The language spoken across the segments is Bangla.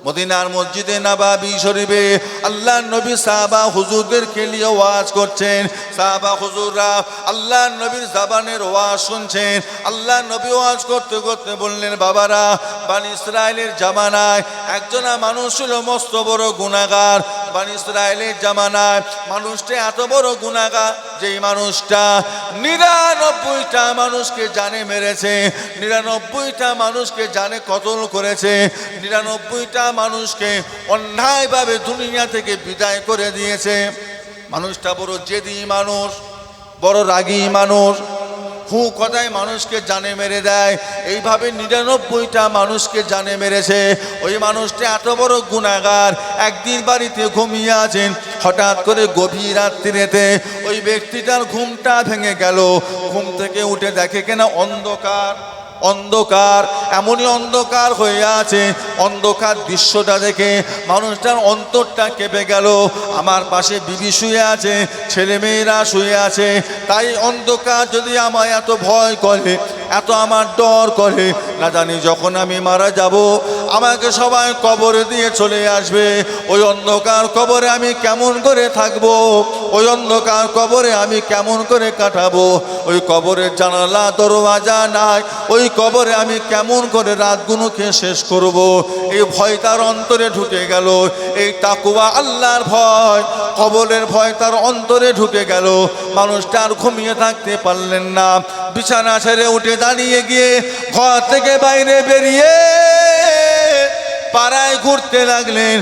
মদিনার মসজিদে নববী শরীফে আল্লাহ নবী সাহাবা হুজুরদেরকে নিয়ে ওয়াজ করছেন। সাহাবা হুজুররা আল্লাহ নবীর জবানের ওয়াজ শুনছেন। আল্লাহ নবী ওয়াজ করতে করতে বললেন, বাবারা, বনি ইসরাইলের জামানায় একজন মানুষ ছিল মস্ত বড় গুনাহগার। বনি ইসরাইলের জামানায় মানুষটা এত বড় গুনাহগার, যেই মানুষটা 99টা মানুষকে জানে মেরেছে, 99টা মানুষকে জানে কতল করেছে, 99টা মানুষকে অন্যায়ভাবে দুনিয়া থেকে বিদায় করে দিয়েছে। মানুষটা বড় জেদি মানুষ, বড় রাগী মানুষ, কথায় মানুষকে জানে মেরে দেয়। এইভাবে 99টা মানুষকে জানে মেরেছে। ওই মানুষটা এত বড় গুনাহগার। একদিন বাড়িতে ঘুমিয়ে আছেন, হঠাৎ করে গভীর রাত্রিতে ওই ব্যক্তিটার ঘুমটা ভেঙে গেল। ঘুম থেকে উঠে দেখে কিনা অন্ধকার, অন্ধকার, এমনই অন্ধকার হয়ে আছে। অন্ধকার দৃশ্যটা দেখে মানুষটার অন্তরটা কেঁপে গেল। আমার পাশে বিবি শুয়ে আছে, ছেলে মেয়েরা শুয়ে আছে। তাই অন্ধকার যদি আমায় এত ভয় করে, এত আমার ডর করে, না জানি যখন আমি মারা যাব আমাকে সবাই কবরে দিয়ে চলে আসবে। ওই অন্ধকার কবরে আমি কেমন করে থাকবো? ওই অন্ধকার কবরে আমি কেমন করে কাটাবো? ওই কবরের জানালা দরওয়াজা নাই, ওই কবরে আমি কেমন করে রাতগুলোকে শেষ করব? এই ভয় তার অন্তরে ঢুকে গেল। এই তাকওয়া আল্লাহর ভয়, কবরের ভয় তার অন্তরে ঢুকে গেল। মানুষটা আর ঘুমিয়ে থাকতে পারলেন না। বিছানা ছেড়ে উঠে দাঁড়িয়ে গিয়ে ঘর থেকে বাইরে বেরিয়ে পাড়ায় ঘুরতে লাগলেন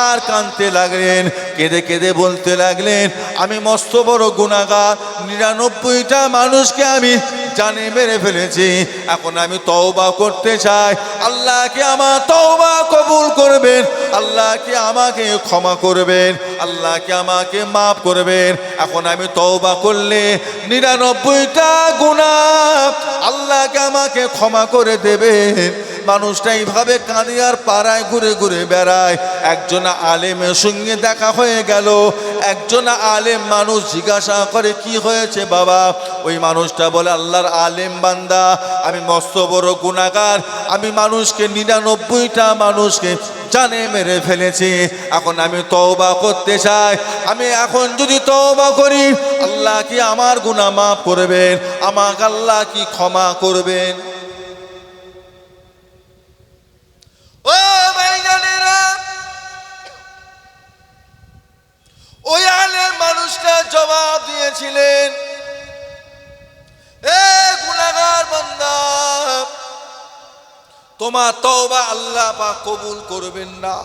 আর কাঁদতে লাগলেন। কেঁদে কেঁদে বলতে লাগলেন, আমি মস্ত বড় গুনাহগার, 99টা মানুষকে আমি জানে মেরে ফেলেছি। এখন আমি তওবা করতে চাই। আল্লাহ কি আমার তওবা কবুল করবেন? আল্লাহ কি আমাকে ক্ষমা করবেন? আল্লাহ কি আমাকে মাফ করবেন? এখন আমি তওবা করলে 99টা গুনাহ আল্লাহকে আমাকে ক্ষমা করে দেবেন। মানুষটা এইভাবে কাঁদে আর পাড়ায় ঘুরে ঘুরে বেড়ায়। একজন আলেমের সঙ্গে দেখা হয়ে গেল। একজন আলেম মানুষ জিজ্ঞাসা করে, কি হয়েছে বাবা? ওই মানুষটা বলে, আল্লাহর আলেম বান্দা, আমি মস্ত বড় গুনাহগার, আমি মানুষকে 99টা মানুষকে জানে মেরে ফেলেছি। এখন আমি তওবা করতে চাই। আমি এখন যদি তওবা করি, আল্লাহ কি আমার গুনাহ মাফ করবেন? আমাকে আল্লাহ কি ক্ষমা করবেন? ও ভাইজানেরা, ওই আলেম মানুষটা জবাব দিয়েছিলেন, এ গুনাহগার বান্দা, তোমার তওবা আল্লাহ পাক কবুল করবেন না,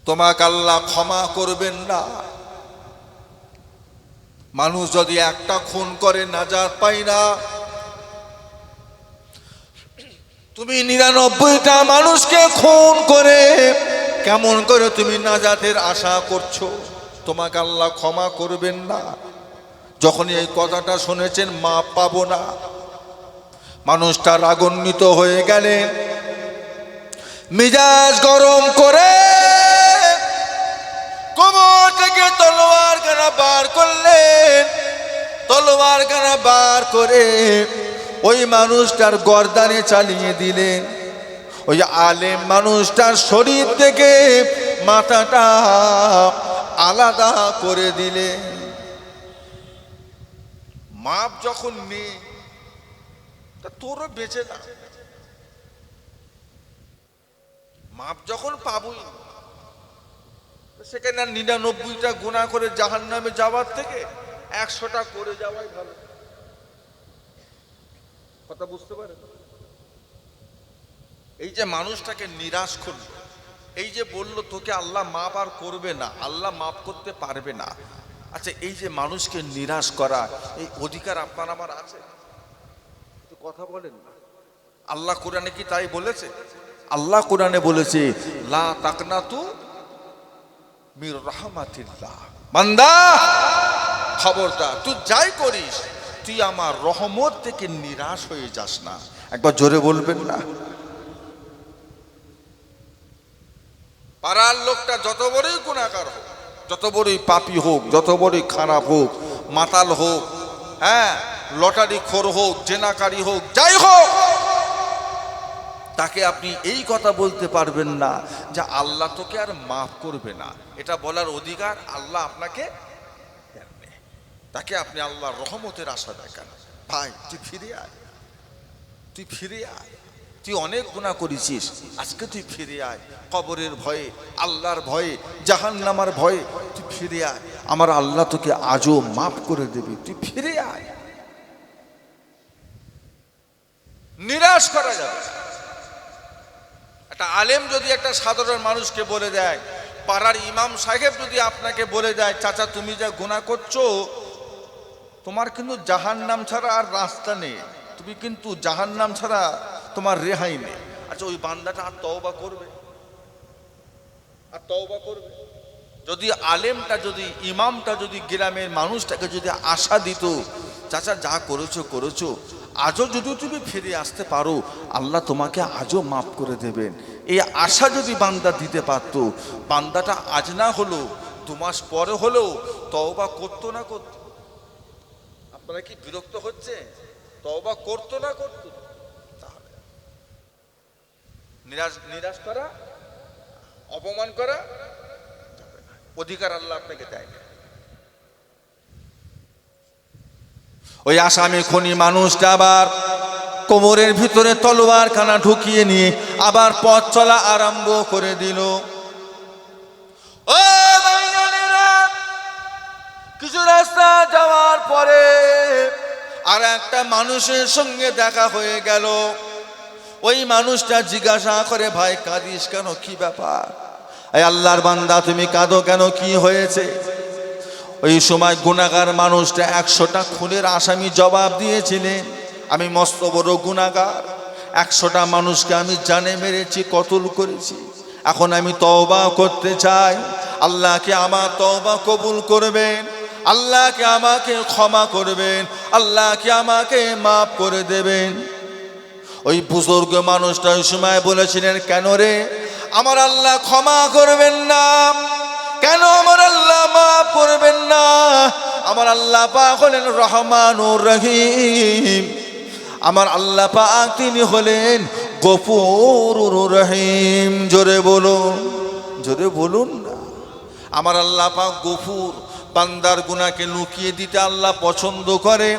তোমাকে আল্লাহ ক্ষমা করবেন না। মানুষ যদি একটা খুন করে নাজাত পায় না, তুমি 99টা মানুষকে খুন করে কেমন করে তুমি নাজাতের আশা করছো? তোমাকে আল্লাহ ক্ষমা করবেন না। যখন এই কথাটা শুনেছেন, মাপ পাবো না, মানুষটা রাগান্বিত হয়ে গেলেন। মিজাজ গরম করে কোমর থেকে তলোয়ার খানা বার করলেন। তলোয়ার খানা বার করে ওই মানুষটার গর্দানে চালিয়ে দিলেন। ওই আলেম মানুষটার শরীর থেকে মাথাটা আলাদা করে দিলেন। মাপ যখন নেই, তা তোরও বেঁচে না। মাপ যখন পাবই, সেখানে 99টা গুনাহ করে জাহান্নামে যাওয়ার থেকে 100টা করে যাওয়াই ভালো। কথা বুঝতে পারেন? এই যে মানুষটাকে নিরাশ করলো, এই যে বললো তোকে আল্লাহ মাপ আর করবে না, আল্লাহ মাপ করতে পারবে না। আচ্ছা, এই যে মানুষকে নিরাশ করা, এই অধিকার আপনার আমার আছে? কথা বলেন না। আল্লাহ কোরআনে কি তাই বলেছে? আল্লাহ কোরআনে বলেছে, লা তাকনাতু মির রাহমাতিল্লাহ, বান্দা খবরদার, তুই যাই করিস তুই আমার রহমত থেকে নিরাশ হয়ে যাস না। একবার জোরে বলবেন না? পাড়ার লোকটা যত বড়ই গুনাহগার হোক, যত বড়ই পাপী হোক, যত বড়ই খারাপ হোক, মাতাল হোক, হ্যাঁ, লটারি খোর হোক, জেনাকারী হোক, যাই হোক, তাকে আপনি এই কথা বলতে পারবেন না যে আল্লাহ তোকে আর মাফ করবে না, এটা বলার অধিকার আল্লাহ আপনাকে দেননি। তাকে আপনি আল্লাহর রহমতের আশা দেখান। ভাই তুই ফিরে আয়, তুই ফিরে আয়, তুই অনেক গুনাহ করেছিস, আজকে তুই ফিরে আয়। কবরের ভয়ে, আল্লাহর ভয়ে, জাহান্নামের ভয়ে তুই ফিরে আয়, আমার আল্লাহ তোকে আজও মাফ করে দেবে, তুই ফিরে আয়। নিরাশ করা যাবে। একটা আলেম যদি একটা সাধারণ মানুষকে বলে দেয়, পাড়ার ইমাম সাহেব যদি আপনাকে বলে দেয় চাচা তুমি যা গুনাহ করছো তোমার কিন্তু জাহান্নাম ছাড়া আর রাস্তা নেই, তুমি কিন্তু জাহান্নাম ছাড়া তোমার রেহাই নেই, আচ্ছা ওই বান্দাটা আর তওবা করবে? আর তওবা করবে? যদি আলেমটা, যদি ইমামটা, যদি গ্রামের মানুষটাকে যদি আশা দিত চাচা যা করেছো করেছো, আজও যদি তুমি ফিরে আসতে পারো আল্লাহ তোমাকে আজও মাফ করে দেবেন, এই আশা যদি বান্দা দিতে পারতো, বান্দাটা আজ না হলো 2 মাস পরে হলেও তওবা করতো না করতো? আপনারা কি বিরক্ত হচ্ছে? তওবা করতো না করতো? তাহলে নিরাশ করা, অপমান করা অধিকার আল্লাহ আপনাকে দেয় না। ওই আসামি খুনি মানুষটা আবার কোমরের ভিতরে তলোয়ার খানা ঢুকিয়ে নিয়ে আবার পথ চলা আরম্ভ করে দিল। ও ভাইজানেরা, কিছু রাস্তা যাওয়ার পরে আর একটা মানুষের সঙ্গে দেখা হয়ে গেল। ওই মানুষটা জিজ্ঞাসা করে ভাই কাঁদিস কেন, কি ব্যাপার? এই আল্লাহর বান্দা তুমি কাঁদো কেন, কি হয়েছে? ওই সময় গুনাহগার মানুষটা 100টা খুনের আসামি জবাব দিয়েছিলেন আমি মস্ত বড় গুনাহগার, 100টা মানুষকে আমি জানে মেরেছি, কতল করেছি, এখন আমি তওবা করতে চাই, আল্লাহকে আমার তওবা কবুল করবেন, আল্লাহকে আমাকে ক্ষমা করবেন, আল্লাহকে আমাকে মাফ করে দেবেন। ওই বুজুর্গ মানুষটা ওই সময় বলেছিলেন কেন রে আমার আল্লাহ ক্ষমা করবেন না, কেন আমার আল্লাহ মাফ করবেন না? আমার আল্লাহ পাক হলেন রহমানুর রহিম, আমার আল্লাহ পাক তিনি হলেন গফুরুর রহিম। জোরে বলুন, জোরে বলুন না। আমার আল্লাহ পাক গফুর, বান্দার গুনাহকে লুকিয়ে দিতে আল্লাহ পছন্দ করে,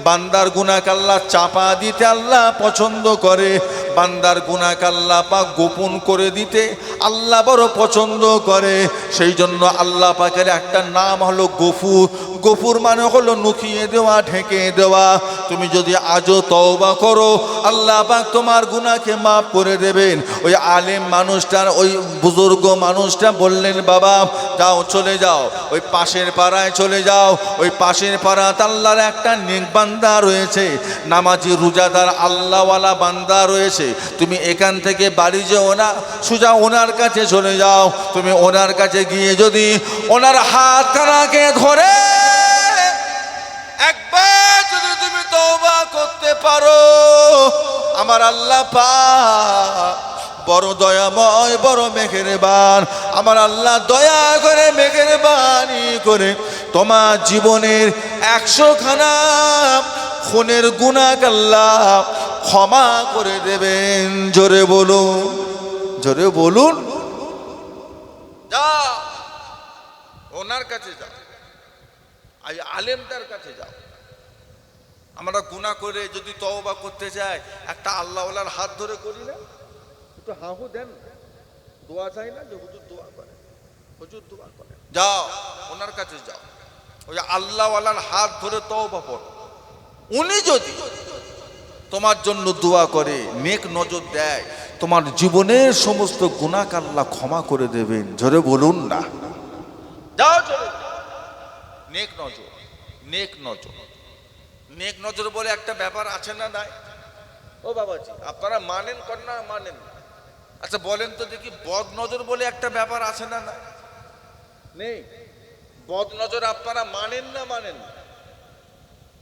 বান্দার গুনাহকে আল্লাহ চাপা দিতে আল্লাহ পছন্দ করে, বান্দার গুনাহকে আল্লাহ পাক গোপন করে দিতে আল্লাহ বড় পছন্দ করে। সেই জন্য আল্লাহ পাকের একটা নাম হলো গফুর। গফুর মানে হলো লুকিয়ে দেওয়া, ঢেকে দেওয়া। তুমি যদি আজও তওবা করো আল্লাহ পাক তোমার গুনাহকে মাফ করে দেবেন। ওই আলেম মানুষটার, ওই বুজুর্গ মানুষটা বললেন বাবা যাও, চলে যাও, ওই পাশের পাড়ায় চলে যাও, ওই পাশের পাড়াতে আল্লাহর একটা নেক বান্দা রয়েছে, নামাজি রোজাদার আল্লাহওয়ালা বান্দা রয়েছে, তুমি এখান থেকে বাড়ি যেও না, সোজা ওনার কাছে চলে যাও। তুমি ওনার কাছে গিয়ে যদি ওনার হাত কানাকে ধরে একবার যদি তুমি তওবা করতে পারো, আমার আল্লাহ পাক বড় দয়াময়, বড় মেহেরবান, আমার আল্লাহ দয়া করে মেহেরবানি করে তোমার জীবনের 100 খানা খুনের গুনাহকে আল্লাহ ক্ষমা করে দেবেন। জোরে বলুন, জোরে বলুন। যাও ওনার কাছে যাও, আলেমটার কাছে যাও। আমরা গুনাহ করে যদি তওবা করতে চাই একটা আল্লাহওয়ালার হাত ধরে করি না, একটু হাহু দেন, দোয়া চাই না যে হুজুর দোয়া করে, হুজুর দোয়া করে, যাও ওনার কাছে যাও, ওই আল্লাহওয়ালার হাত ধরে তওবা করো। উনি যদি তোমার জন্য দোয়া করে, নেক নজর দেয়, তোমার জীবনের সমস্ত গুনাহকে আল্লাহ ক্ষমা করে দেবেন। জোরে বলুন না। যাও চলে নেক নজর, নেক নজর, নেক নজর বলে একটা ব্যাপার আছে না নাই? ও বাবাজি আপনারা মানেন কর না মানেন না? আচ্ছা বলেন তো দেখি, বদ নজর বলে একটা ব্যাপার আছে না না? নেই। বদ নজর আপনারা মানেন না মানেন না?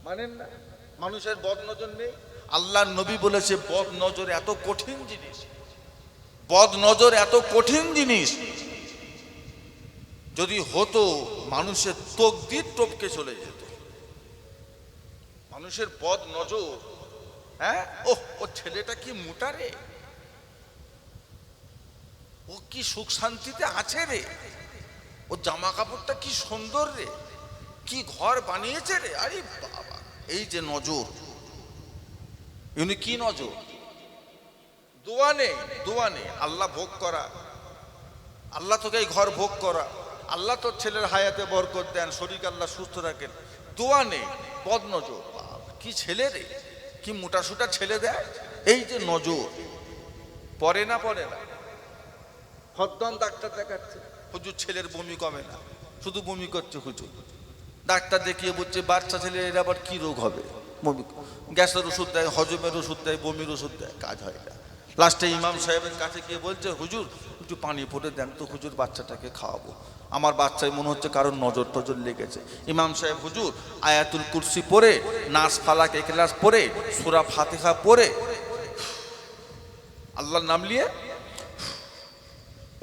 মানেন না। মানুষের বদ নজর নেই। আল্লাহর নবী বলেছে বদ নজর এত কঠিন জিনিস, বদ নজর এত কঠিন জিনিস, যদি হতো মানুষের তকদির টপকে চলে যেত। মানুষের বদ নজর, হ্যাঁ ও ছেলেটা কি মোটা রে, ও কি সুখ শান্তিতে আছে রে, ও জামা কাপড়টা কি সুন্দর রে, কি ঘর বানিয়েছে রে। আরে বাবা, এই যে নজর, ইনি কি নজর? দোয়া নেই, দোয়া নেই, আল্লাহ ভোগ করা, আল্লাহ তোকে এই ঘর ভোগ করা, আল্লাহ তোর ছেলের হায়াতে বরকত দেন, শরীর আল্লাহ সুস্থ রাখেন, দোয়া নেই, বদ নজর। কি ছেলে রে, কি মোটা সোটা ছেলে দেয়। এই যে নজর, পড়ে না পড়ে না। হদ্দন ডাক্তার দেখাচ্ছে, হুজুর ছেলের বমি কমে না, শুধু বমি করছে হুজুর। ডাক্তার দেখিয়ে বলছে বাচ্চা ছেলের আবার কি রোগ হবে, বমি, গ্যাসের ওষুধ দেয়, হজমের ওষুধ দেয়, বমির ওষুধ দেয়, কাজ হয় না। লাস্টে ইমাম সাহেবের কাছে গিয়ে বলছে হুজুর একটু পানি পড়ে দেন তো হুজুর, বাচ্চাটাকে খাওয়াবো, আমার বাচ্চায় মনে হচ্ছে কারোর নজর টজর লেগেছে। ইমাম সাহেব হুজুর আয়াতুল কুরসি পড়ে, নাস ফালাক ইখলাস পড়ে, সূরা ফাতিহা পড়ে, আল্লাহর নাম নিয়ে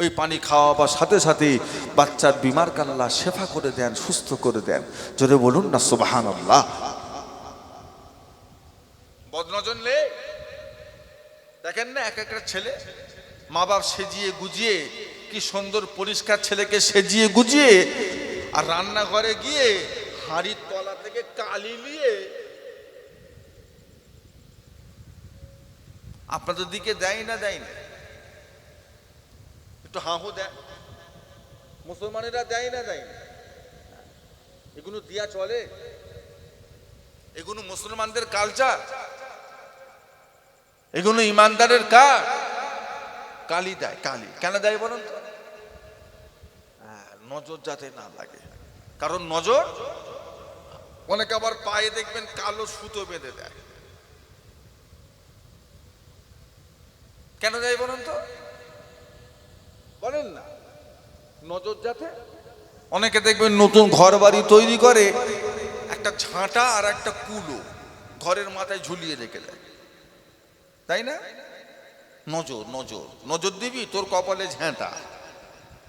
ওই পানি খাওয়াবার সাথে সাথে বাচ্চার বিমার আল্লাহ শেফা করে দেন, সুস্থ করে দেন। জোরে বলুন না সুবহানাল্লাহ। বদনজর নেই। দেখেন না এক একটা ছেলে, মা বাপ সেজিয়ে গুজিয়ে, কি সুন্দর পরিষ্কার ছেলেকে সেজিয়ে গুজিয়ে, আর রান্নাঘরে গিয়ে হাঁড়ির তলা থেকে কালি নিয়ে আপনাদের দিকে দেয় না, দেয় না? একটু হাঁহু দেয়, মুসলমানেরা দেয় না, দেয় না? এগুলো দিয়া চলে? এগুলো মুসলমানদের কালচার, এগুলো ইমানদারের কাজ। কালি দেয়, কালি কেন দেয় বলুন তো? নজর যাতে না লাগে, কারণ নজর, অনেকে আবার পায়ে দেখবেন কালো সুতো বেঁধে দেয়। কেন দেয় বলুন তো? বলেন না, নজর যাতে। অনেকে দেখবেন নতুন ঘর বাড়ি তৈরি করে, একটা ঝাঁটা আর একটা কুলো ঘরের মাথায় ঝুলিয়ে রেখে দেয়, তাই না? নজর, নজর, নজর দিবি, তোর কপালে ঝাঁটা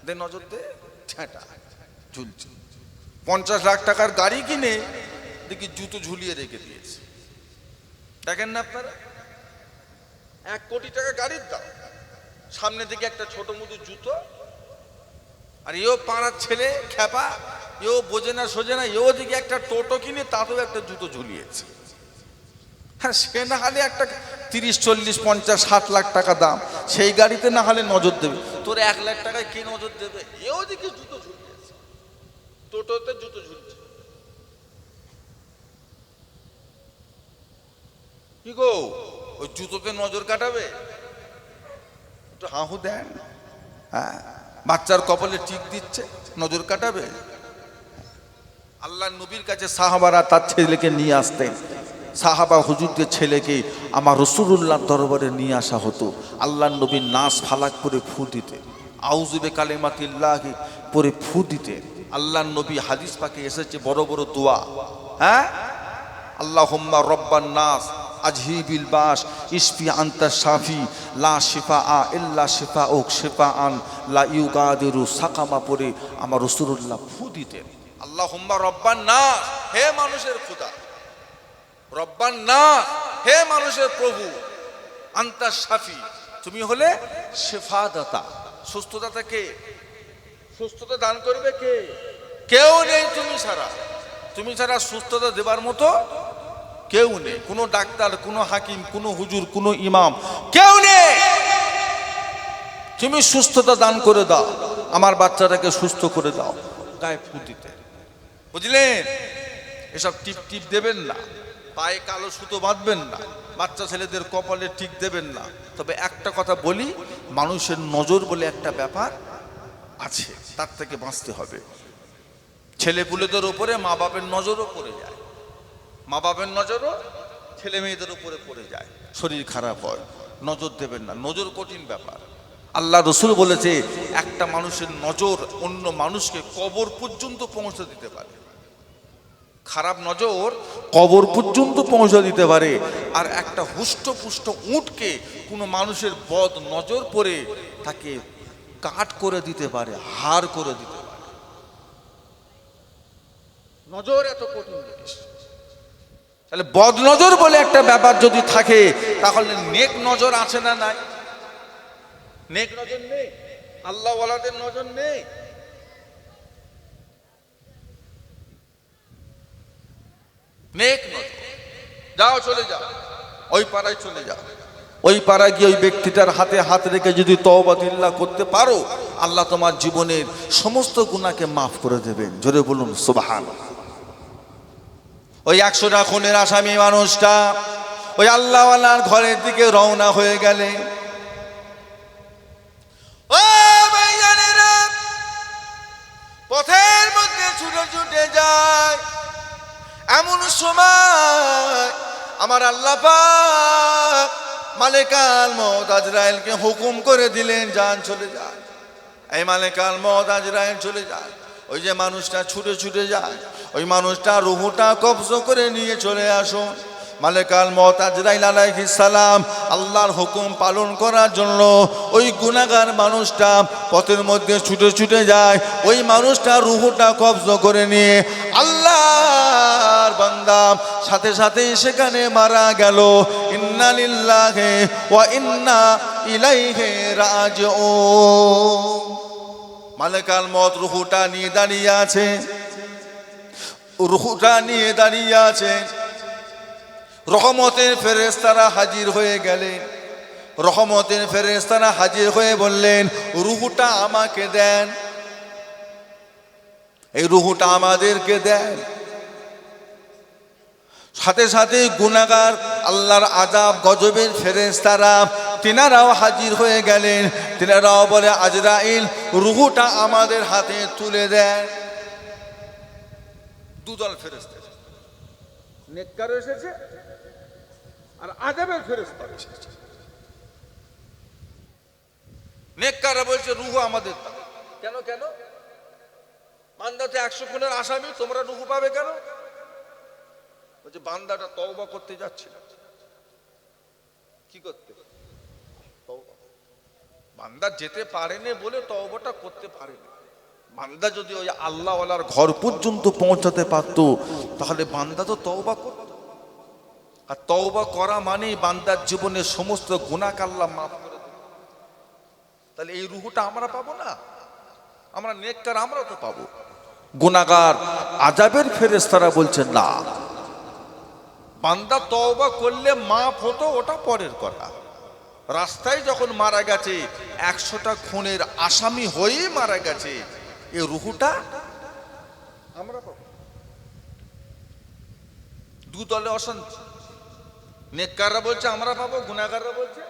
দে, নজর দে, ঝাঁটা ঝুলছে। 50 লাখ টাকার গাড়ি কিনে দেখি জুতো ঝুলিয়ে রেখে দিয়েছে। দেখেন না আপনারা, 1 কোটি টাকা গাড়ির দাম, সামনে থেকে একটা ছোট মতো জুতো। আর এও পাড়ার ছেলে খ্যাপা, এও বোঝে না সোজে না, এও দিকে একটা টোটো কিনে তাতেও একটা জুতো ঝুলিয়েছে। হ্যাঁ, সে না হলে একটা 30, 40, 50, 60 লাখ টাকা দাম, সেই গাড়িতে না হলে নজর দেবে। তোর 1 লাখ টাকায় কে নজর দেবে? এও দিকে জুতো ঝুলিয়েছে, টোটোতে জুতো ঝুলছে। কি গো, ওই জুতোতে নজর কাটাবে? একটু হাঁহু দেন। হ্যাঁ, বাচ্চার কপালে টিক দিচ্ছে, নজর কাটাবে? আল্লাহর নবীর কাছে সাহাবারা তার ছেলেকে নিয়ে আসতেন। সাহাবা হুজুরদের ছেলেকে আমার রাসূলুল্লাহর দরবারে নিয়ে আসা হতো। আল্লাহর নবীর নাস ফালাক করে ফু দিতে, আউযু বিকালিমাতিল্লাহি পরে ফু দিতে। আল্লাহর নবী হাদিস পাকে এসেছে বড় বড় দোয়া। হ্যাঁ, আল্লাহুম্মা রব্বান নাস আজহিবিল বাস ইশফি আনতা শাফি লা শিফাআ ইল্লা শিফাউক শিফাআন লা ইউগাদিরু সাকামা পরে আমার রাসূলুল্লাহ ফু দিতেন। আল্লাহুম্মা রব্বান নাস, হে মানুষের খোদা, রব্বান নাস, হে মানুষের প্রভু, আনতা শাফি, তুমি হলে শিফাদাতা, সুস্থতা। কে সুস্থতা দান করবে? কে? কেউ নেই তুমি ছাড়া। তুমি ছাড়া সুস্থতা দেবার মতো কেউ নেই। কোনো ডাক্তার, কোনো হাকিম, কোনো হুজুর, কোনো ইমাম, কেউ নেই। তুমি সুস্থতা দান করে দাও, আমার বাচ্চাটাকে সুস্থ করে দাও। গায়ে ফু দিতে, বুঝলেন? এসব টিপ টিপ দেবেন না, পায়ে কালো সুতো বাঁধবেন না, বাচ্চা ছেলেদের কপালে ঠিক দেবেন না। তবে একটা কথা বলি, মানুষের নজর বলে একটা ব্যাপার আছে, তার থেকে বাঁচতে হবে। ছেলে পুলেদের উপরে মা বাপের নজরও পড়ে যায়, মা বাপের নজরও ছেলে মেয়েদের উপরে পড়ে যায়, শরীর খারাপ হয়। নজর দেবেন না, নজর কঠিন ব্যাপার। আল্লাহ রসুল বলেছে একটা মানুষের নজর অন্য মানুষকে কবর পর্যন্ত পৌঁছে দিতে পারে। খারাপ নজর কবর পর্যন্ত পৌঁছে দিতে পারে। আর একটা হুষ্টপুষ্ট উটকে কোনো মানুষের বদ নজর পড়ে তাকে কাট করে দিতে পারে, হাড় করে দিতে পারে। নজর এত কঠিন জিনিস। তাহলে বদ নজর বলে একটা ব্যাপার যদি থাকে, তাহলে নেক নজর আছে না নাই? নেক নজর নেই। আল্লাহ ওয়ালাদের নজর নেই। নেক নজর। যাও চলে যাও, ওই পাড়ায় চলে যাও। ওই পাড়ায় গিয়ে ওই ব্যক্তিটার হাতে হাত রেখে যদি তওবা দিল্লাহ করতে পারো, আল্লাহ তোমার জীবনের সমস্ত গুনাহকে মাফ করে দেবেন। জোরে বলুন সুবহানাল্লাহ। ওই 100টা খুনের আসামি মানুষটা ওই আল্লাহওয়ালার ঘরের দিকে রওনা হয়ে গেলেন। ও ভাইজানেরা, পথের মধ্যে ছুটে ছুটে যায়, এমন সময় আমার আল্লাহ পাক মালেকাল মউত আজরাইলকে হুকুম করে দিলেন, যান চলে যায়। এই মালেকাল মউত আজরাইল চলে যায়। ওই যে মানুষটা ছুটে ছুটে যায়, ওই মানুষটা রুহুটা কবজ করে নিয়ে চলে আসুন। মালেকাল মউত আজরাইল আলাইহিস সালাম আল্লাহর হুকুম পালন করার জন্য ওই গুনাহগার মানুষটা পথের মধ্যে ছুটে ছুটে যায়। ওই মানুষটা রুহুটা কবজ করে নিয়ে আল্লাহর বান্দা সাথে সাথে সেখানে মারা গেল। ইন্না লিল্লাহি ওয়া ইন্না ইলাইহি রাজিউন। মালেকাল মউত রুহুটা নিয়ে দাঁড়িয়ে আছে, রুহুটা নিয়ে দাঁড়িয়ে আছে। রহমতের ফেরেশতারা হাজির হয়ে গেলেন। রহমতের ফেরেশতারা হাজির হয়ে বললেন, রুহুটা আমাকে দেন, এই রুহুটা আমাদেরকে দেন। সাথে সাথে গুনাহগার আল্লাহর আযাব গজবের ফেরেশতারা তিনারাও হাজির হয়ে গেলেন। তিনারাও বলে, আজরাইল রুহুটা আমাদের হাতে তুলে দেন। দুদল ফেরেশতা, নেককার এসেছে আর আযাবের ফেরেশতা এসেছে। নেককাররা বলছে রুহু আমাদের দাও। কেন কেন? বান্দা তো 100 খুনের আসামি, তোমরা রুহু পাবে কেন? বলছে বান্দাটা তওবা করতে যাচ্ছিল। কি করতে? তওবা। বান্দা যেতে পারেনি বলে তওবাটা করতে পারেনি। বান্দা যদি ওই আল্লাহওয়ালার ঘর পর্যন্ত পৌঁছাতে পারত, তাহলে বান্দা তো তওবা করত। আর তওবা করা মানেই বান্দার জীবনের সমস্ত গুনাহ আল্লাহ মাফ করে দেবে। তাহলে এই রুহুটা আমরা পাবো না? আমরা নেককার, আমরা তো পাবো। গুনাহগার আযাবের ফেরেশতারা বলছেন না, বান্দা তওবা করলে মাফ হতো, ওটা পরের কথা। রাস্তায় যখন মারা গেছে, 100টা খুনের আসামি হয়েই মারা গেছে, এই রুহুটা আমরা পাবো। দু দলে অশান্তি। নেককাররা বলছে আমরা পাবো, গুনাহগাররা বলছে,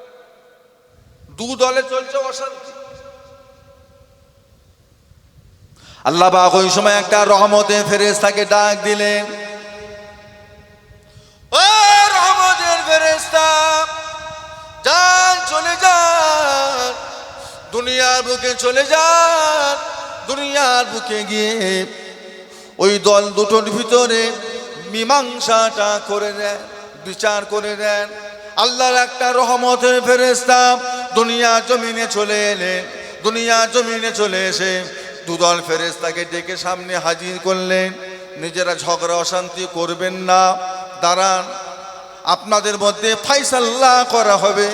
দু দলে চলছে অশান্তি। আল্লাহ পাক ওই সময় একটা রহমতের ফেরেশতাকে ডাক দিলেন, ও রহমতের ফেরেশতা, যান চলে যান, দুনিয়ার বুকে চলে যান। দুনিয়ার বুকে গিয়ে ওই দল দুটোর ভিতরে মীমাংসাটা করে দেন, বিচার করে দেন। আল্লাহর একটা রহমতের ফেরেশতা দুনিয়া জমিনে চলে এলেন। দুনিয়া জমিনে চলে এসে দুদল ফেরেশতাকে ডেকে সামনে হাজির করলেন। নিজেরা ঝগড়া অশান্তি করবেন না, দাঁড়ান, আপনাদের মধ্যে ফায়সালা করা হবে।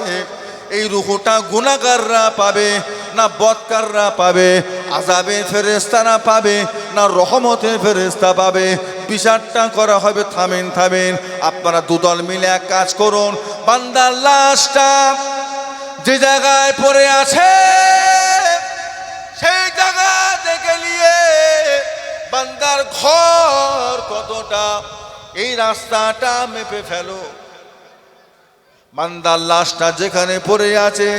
এই রুহুটা গুনাহগাররা পাবে না বদকাররা পাবে? আযাবের ফেরেশতারা পাবে না রহমতের ফেরেশতা পাবে? বিচারটা করা হবে। থামেন থামেন, আপনারা দুদল মিলে এক কাজ করুন। বান্দার লাশটা যে জায়গায় পড়ে আছে সেই জায়গা থেকে নিয়ে বান্দার ঘর কতটা, এই রাস্তাটা মেপে ফেলো। বান্দার লাশটা যেখানে পড়ে আছে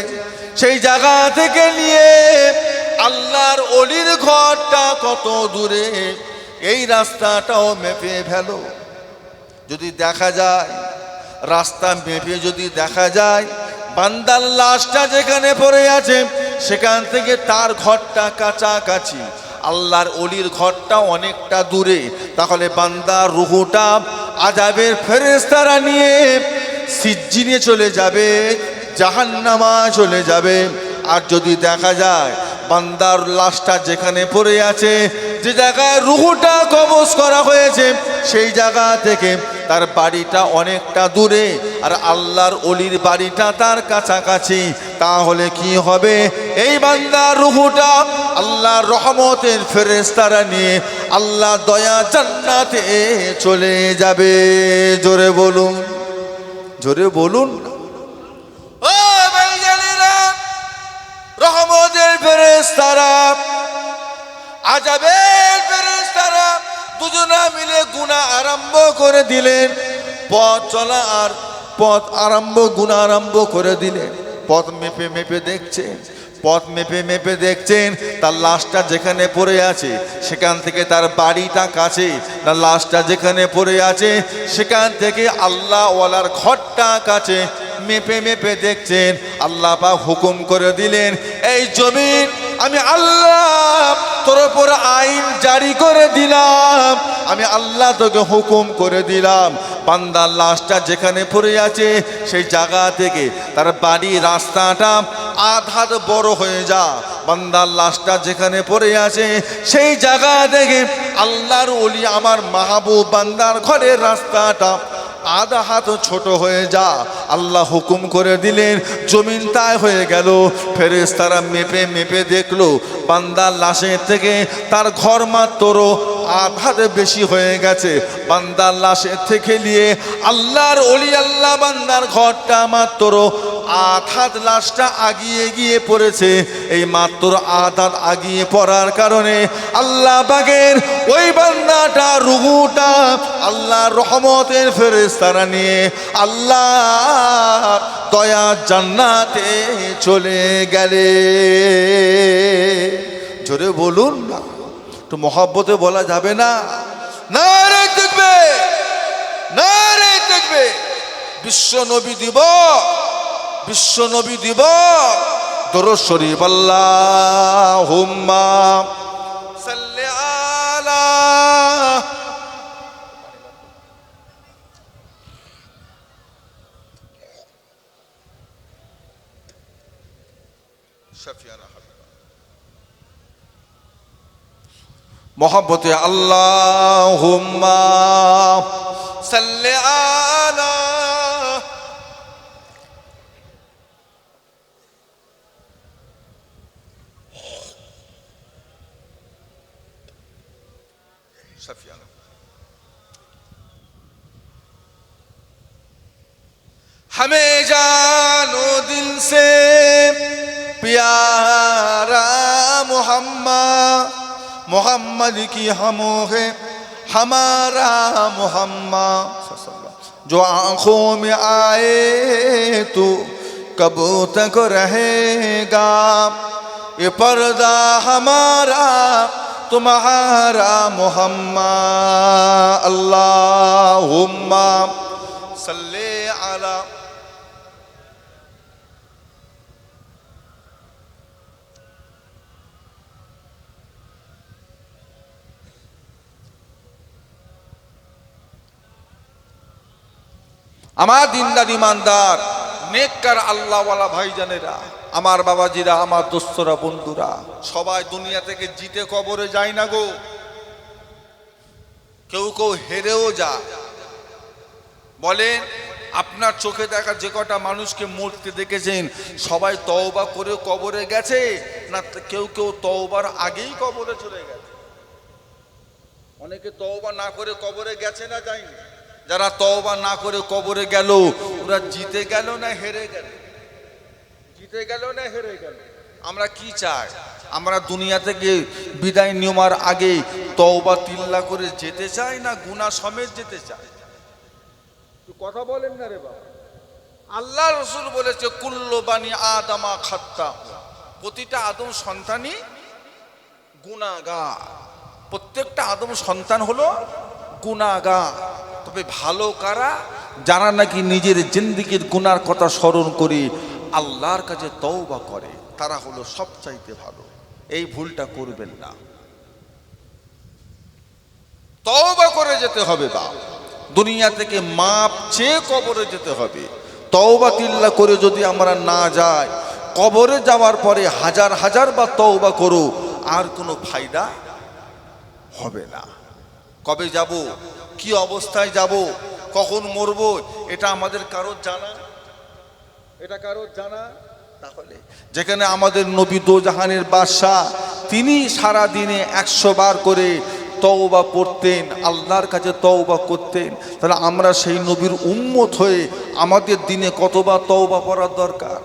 সেই জায়গা থেকে নিয়ে আল্লাহর ওলির ঘরটা কত দূরে, এই রাস্তাটাও মেপে ফেলো। যদি দেখা যায়, রাস্তা মেপে যদি দেখা যায় বান্দার লাশটা যেখানে পড়ে আছে সেখান থেকে তার ঘরটা কাছাকাছি, আল্লাহর ওলির ঘরটা অনেকটা দূরে, তাহলে বান্দার রুহুটা আযাবের ফেরেশতারা নিয়ে সিজ্জিনে চলে যাবে, জাহান্নামা চলে যাবে। আর যদি দেখা যায় বান্দার লাশটা যেখানে পড়ে আছে, যে জায়গায় রুহুটা কবজ করা হয়েছে, সেই জায়গা থেকে তার বাড়িটা অনেকটা দূরে আর আল্লাহর ওলির বাড়িটা তার কাছাকাছি, তাহলে কি হবে? এই বান্দার রূহটা আল্লাহর রহমতের ফেরেশতারা নিয়ে আল্লাহ দয়া জান্নাতে চলে যাবে। জোরে বলুন, জোরে বলুন। ও ভাইজানেরা, রহমতের ফেরেশতারা, আযাবের ফেরেশতারা দুজনা মিলে গুনাহ আরম্ভ করে দিলেন। পথ চলা আর পথ আরম্ভ, গুনাহ আরম্ভ করে দিলেন। পথ মেপে মেপে দেখছেন, পথ মেপে মেপে দেখছেন তার লাশটা যেখানে পড়ে আছে সেখান থেকে তার বাড়িটা কাছে, তার লাশটা যেখানে পড়ে আছে সেখান থেকে আল্লাহওয়ালার ঘরটা কাছে। মেপে মেপে দেখছেন, আল্লাহ পাক হুকুম করে দিলেন, এই জমিন আমি আল্লাহ তোর উপর আইন জারি করে দিলাম, আমি আল্লাহ তোকে হুকুম করে দিলাম, বান্দার লাশটা যেখানে পড়ে আছে সেই জায়গা থেকে তার বাড়ি রাস্তাটা আধাত বড় হয়ে যা। বান্দার লাশটা যেখানে পড়ে আছে সেই জায়গা থেকে আল্লাহর ওলি আমার মাহবুব বান্দার ঘরের রাস্তাটা আধা হাত ছোট হয়ে যা। আল্লাহ হুকুম করে দিলেন, জমিন তাই হয়ে গেল। ফেরেশতারা মেপে মেপে দেখলো বান্দার লাশের থেকে তার ঘর মাত্র আধাতে বেশি হয়ে গেছে। বান্দার লাশের থেকে নিয়ে আল্লাহর ওলি আল্লাহ বান্দার ঘরটা মাত্র আধাত, লাশটা আগিয়ে গিয়ে পড়েছে। এই মাত্র আধাত আগিয়ে পড়ার কারণে আল্লাহ পাকের ওই বান্দাটা রূহটা আল্লাহর রহমতের ফেরেশতারা নিয়ে আল্লাহ দয়া জান্নাতে চলে গেলে। জোরে বলুন না, একটু মহব্বতে বলা যাবে না? নারে তাকবীর, নারে তাকবীর। বিশ্ব নবী দিবস, বিশ্ব নবী দিবস, দরুদ শরীফ আল্লাহুম্মা সাল্লি আলা শাফিয়ানা মোহাব্বতে আল্লাহুম্মা সাল্লি আলা শাফিয়ানা। हमें जानो दिल से प्यारा मोहम्मद, मोहम्मद की हमो है हमारा मोहम्मद, जो आँखों में आए तो कब तक रहेगा, ये पर्दा हमारा तुम्हारा मोहम्मद। अल्लाहुम्मा सल्ले अला। আমার দিনদার ইমানদার নেককার আল্লাহওয়ালা ভাইজানেরা, আমার বাবাজিরা, আমার দোস্তরা, বন্ধুরা, সবাই দুনিয়া থেকে জিতে কবরে যায় না গো। কেউ কেউ হেরেও যায়। বলেন, আপনার চোখে দেখা যে কটা মানুষকে মরতে দেখেছেন সবাই তওবা করে কবরে গেছে, না কেউ কেউ তওবার আগেই কবরে চলে গেছে? অনেকে তওবা না করে কবরে গেছে না যায়নি? যারা তওবা না করে কবরে গেল ওরা জিতে গেল না হেরে গেল? জিতে গেল না হেরে গেল? আমরা কি চাই? আমরা দুনিয়া থেকে বিদায় নেওয়ার আগে তওবা তিল্লা করে যেতে চাই না গুনাহ সমেত যেতে চাই? কথা বলেন না রে বাবা। আল্লাহ রাসূল বলেছে কুল্লু বানি আদমা খাত্তা, প্রতিটা আদম সন্তানই গুনাহগার। প্রত্যেকটা আদম সন্তান হলো গুনাহগার। তবে ভালো কারা? যারা নাকি নিজের জিন্দেগির গুনার কথা স্মরণ করে আল্লাহর কাছে তওবা করে, তারা হলো সবচাইতে ভালো। এই ভুলটা করবেন না। তওবা করে যেতে হবে বাপ, দুনিয়া থেকে মাপ চেয়ে কবরে যেতে হবে। তওবা তিল্লা করে যদি আমরা না যাই, কবরে যাওয়ার পরে হাজার হাজার বার তওবা করো, আর কোনো ফায়দা হবে না। কবে যাব, কি অবস্থায় যাব, কখন মরবো এটা আমাদের কারোর জানা, এটা কারোর জানা? তাহলে যেখানে আমাদের নবী দোজাহানের বাদশাহ, তিনি সারা দিনে 100 বার করে তওবা পড়তেন, আল্লাহর কাছে তওবা করতেন, তাহলে আমরা সেই নবীর উম্মত হয়ে আমাদের দিনে কতবার তওবা করার দরকার?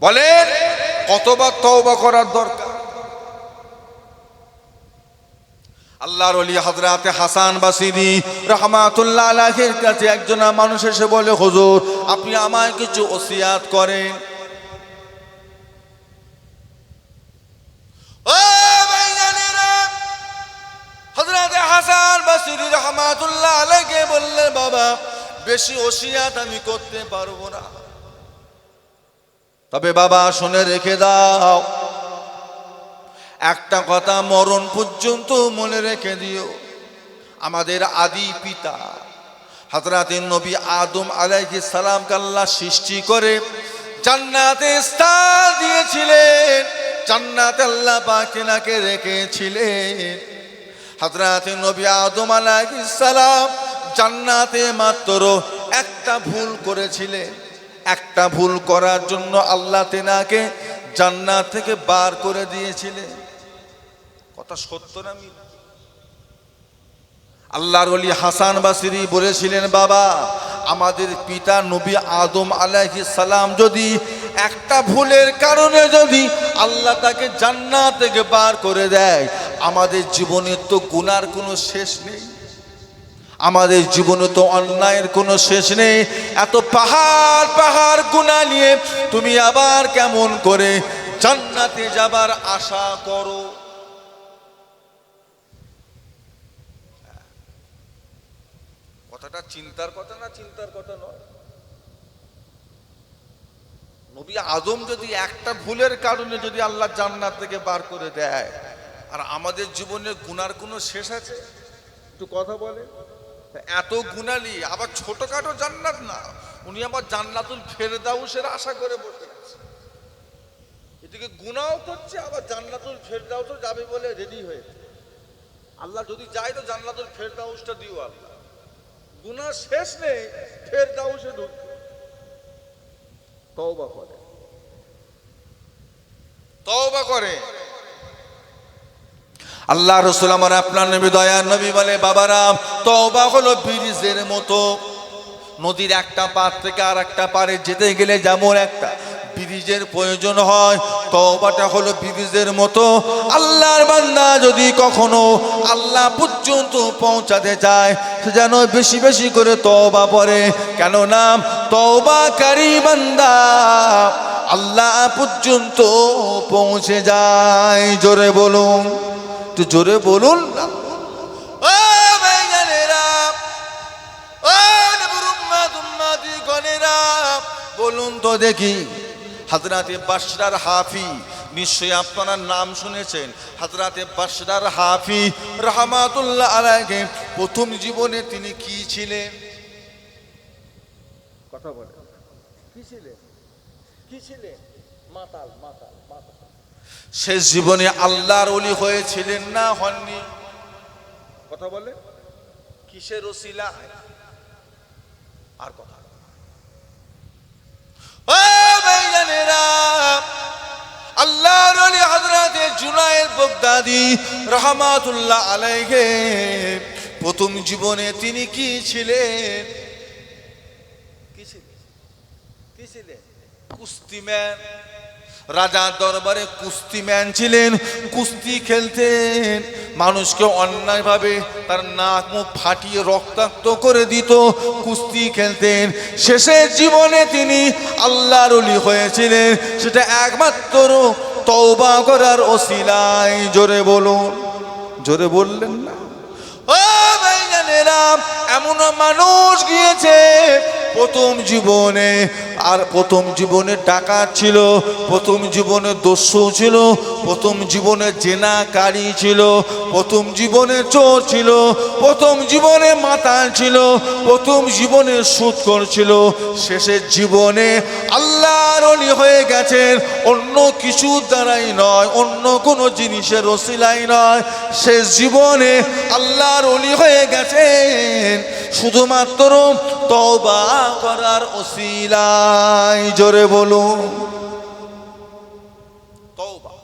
বলেন, কতবার তওবা করার দরকার? আল্লাহর ওলি হযরতে হাসান বসরি রাহমাতুল্লাহ আলাইহির কাছে একজন মানুষ এসে বলে, হুজুর আপনি আমায় কিছু ওসিয়াত করেন। ও ভাইজানেরা, হযরতে হাসান বসরি রাহমাতুল্লাহ আলাইহি বললেন, বাবা বেশি ওসিয়াত আমি করতে পারবো না, তবে বাবা শুনে রেখে দাও, একটা কথা মরণ পর্যন্ত মনে রেখে দিও, আমাদের আদি পিতা হযরত নবী আদম আলাইহিস সালামকে আল্লাহ সৃষ্টি করে জান্নাতে স্থান দিয়েছিলেন, জান্নাতে আল্লাহ পাক তেনাকে রেখেছিলেন। হযরত নবী আদম আলাইহিস সালাম জান্নাতে মাত্র একটা ভুল করেছিলেন, একটা ভুল করার জন্য আল্লাহ তেনাকে জান্নাত থেকে বার করে দিয়েছিলেন। কথা সত্য না মিথ্যা? আল্লাহর ওলি হাসান বসরি বলেছিলেন, বাবা আমাদের পিতা নবী আদম আলাইহিস সালাম যদি একটা ভুলের কারণে যদি আল্লাহ তাকে জান্নাত থেকে বার করে দেয়, আমাদের জীবনে তো গুনার কোনো শেষ নেই, আমাদের জীবনে তো অন্যায়ের কোনো শেষ নেই, এত পাহাড় পাহাড় গুনাহ নিয়ে তুমি আবার কেমন করে জান্নাতে যাবার আশা করো? কথাটা চিন্তার কথা না, চিন্তার কথা নয়। নবী আদম যদি একটা ভুলের কারণে যদি আল্লাহ জান্নাত থেকে বার করে দেয়, আর আমাদের জীবনে গুনার কোনো শেষ আছে? একটু কথা বলে, এত গুনালি আবার ছোটখাটো জান্নাত না, উনি আবার জান্নাতুল ফেরদাউসের আশা করে বসে আছে, এদিকে গুনাও করছে আবার জান্নাতুল ফেরদাউসও যাবে বলে রেডি হয়েছে। আল্লাহ যদি চায় তো জান্নাতুল ফেরদাউসটা দিও, আল্লাহ গুনাহ শেষ নেই, ফেরদাউসে ঢুকবে। তওবা করে, তওবা করে। আল্লাহ রাসূল আমার আপনার নবী দয়ার নবী বলে, বাবারা তওবা হলো ব্রিজের মতো, নদীর একটা পার থেকে আর একটা পারে যেতে গেলে যেমন একটা ব্রিজের প্রয়োজন হয়, তওবাটা হলো ব্রিজের মতো। আল্লাহর বান্দা যদি কখনো আল্লাহ পর্যন্ত পৌঁছাতে চায়, সে যেন বেশি বেশি করে তওবা পড়ে, কেননা তওবাকারী বান্দা আল্লাহ পর্যন্ত পৌঁছে যায়। জোরে বলুন, একটু জোরে বলুন না। ও ভাইজানেরা, ও নবীর উম্মত উম্মতি গণেরা, বলুন তো দেখি, হযরতে বাশরার হাফি, নিশ্চয়ই আপনারা নাম শুনেছেন, হযরতে বাশরার হাফি রাহমাতুল্লাহ আলাইহি প্রথম জীবনে তিনি কি ছিলেন? কথা বলে, কি ছিলেন? কি ছিলেন? মাতাল, মাতাল, মাতাল। শেষ জীবনে আল্লাহর ওলি হয়েছিলেন না হননি? কথা বলে, কিসের ওসিলায়? আর কথা, ও ভাইজানেরা, আল্লাহর ওলি হযরতে জুনায়েদ বাগদাদী রাহমাতুল্লাহ আলাইহি প্রথম জীবনে তিনি কি ছিলেন? কি ছিলেন? কি ছিলেন? কুস্তিম্যান। রাজা দরবারে কুস্তিম্যান ছিলেন, কুস্তি খেলতেন, মানুষকে অন্যায়ভাবে তার নাক মুখ ফাটিয়ে রক্তাক্ত করে দিত, কুস্তি খেলতেন। শেষের জীবনে তিনি আল্লাহর ওলি হয়েছিলেন, সেটা একমাত্র তওবা করার ওসিলায়। জোরে বলুন, জোরে বললেন না? ও ভাইজানেরা, এমন মানুষ গিয়েছে প্রথম জীবনে, আর প্রথম জীবনে ডাকাত ছিল, প্রথম জীবনে দস্যু ছিল, প্রথম জীবনে জেনাকারী ছিল, প্রথম জীবনে চোর ছিল, প্রথম জীবনে মাতাল ছিল, প্রথম জীবনে সুদখোর ছিল, শেষের জীবনে আল্লাহর ওলি হয়ে গেছেন। অন্য কিছু দ্বারাই নয়, অন্য কোনো জিনিসের ওসিলাই নয়, শেষ জীবনে আল্লাহর ওলি হয়ে গেছেন। শুধুমাত্র তওবা করার ওসিলায়। জোরে বলুন তওবা।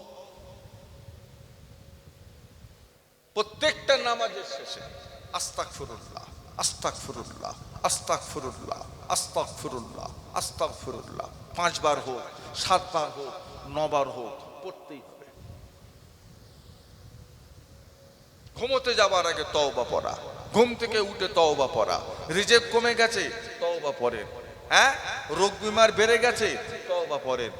প্রত্যেকটা নামাজের শেষে আস্তাগফিরুল্লাহ, আস্তাগফিরুল্লাহ, আস্তাগফিরুল্লাহ, আস্তাগফিরুল্লাহ, আস্তাগফিরুল্লাহ 5 বার হোক, 7 বার হোক, 9 বার হোক, পড়তেই হবে। ঘুমোতে যাবার আগে তওবা পড়া, ঘুম থেকে উঠে তওবা পড়া। রিজেক্ট কমে গেছে তওবা পড়েন, হ্যাঁ, রোগ বিমার বেড়ে গেছে তওবা পড়েন,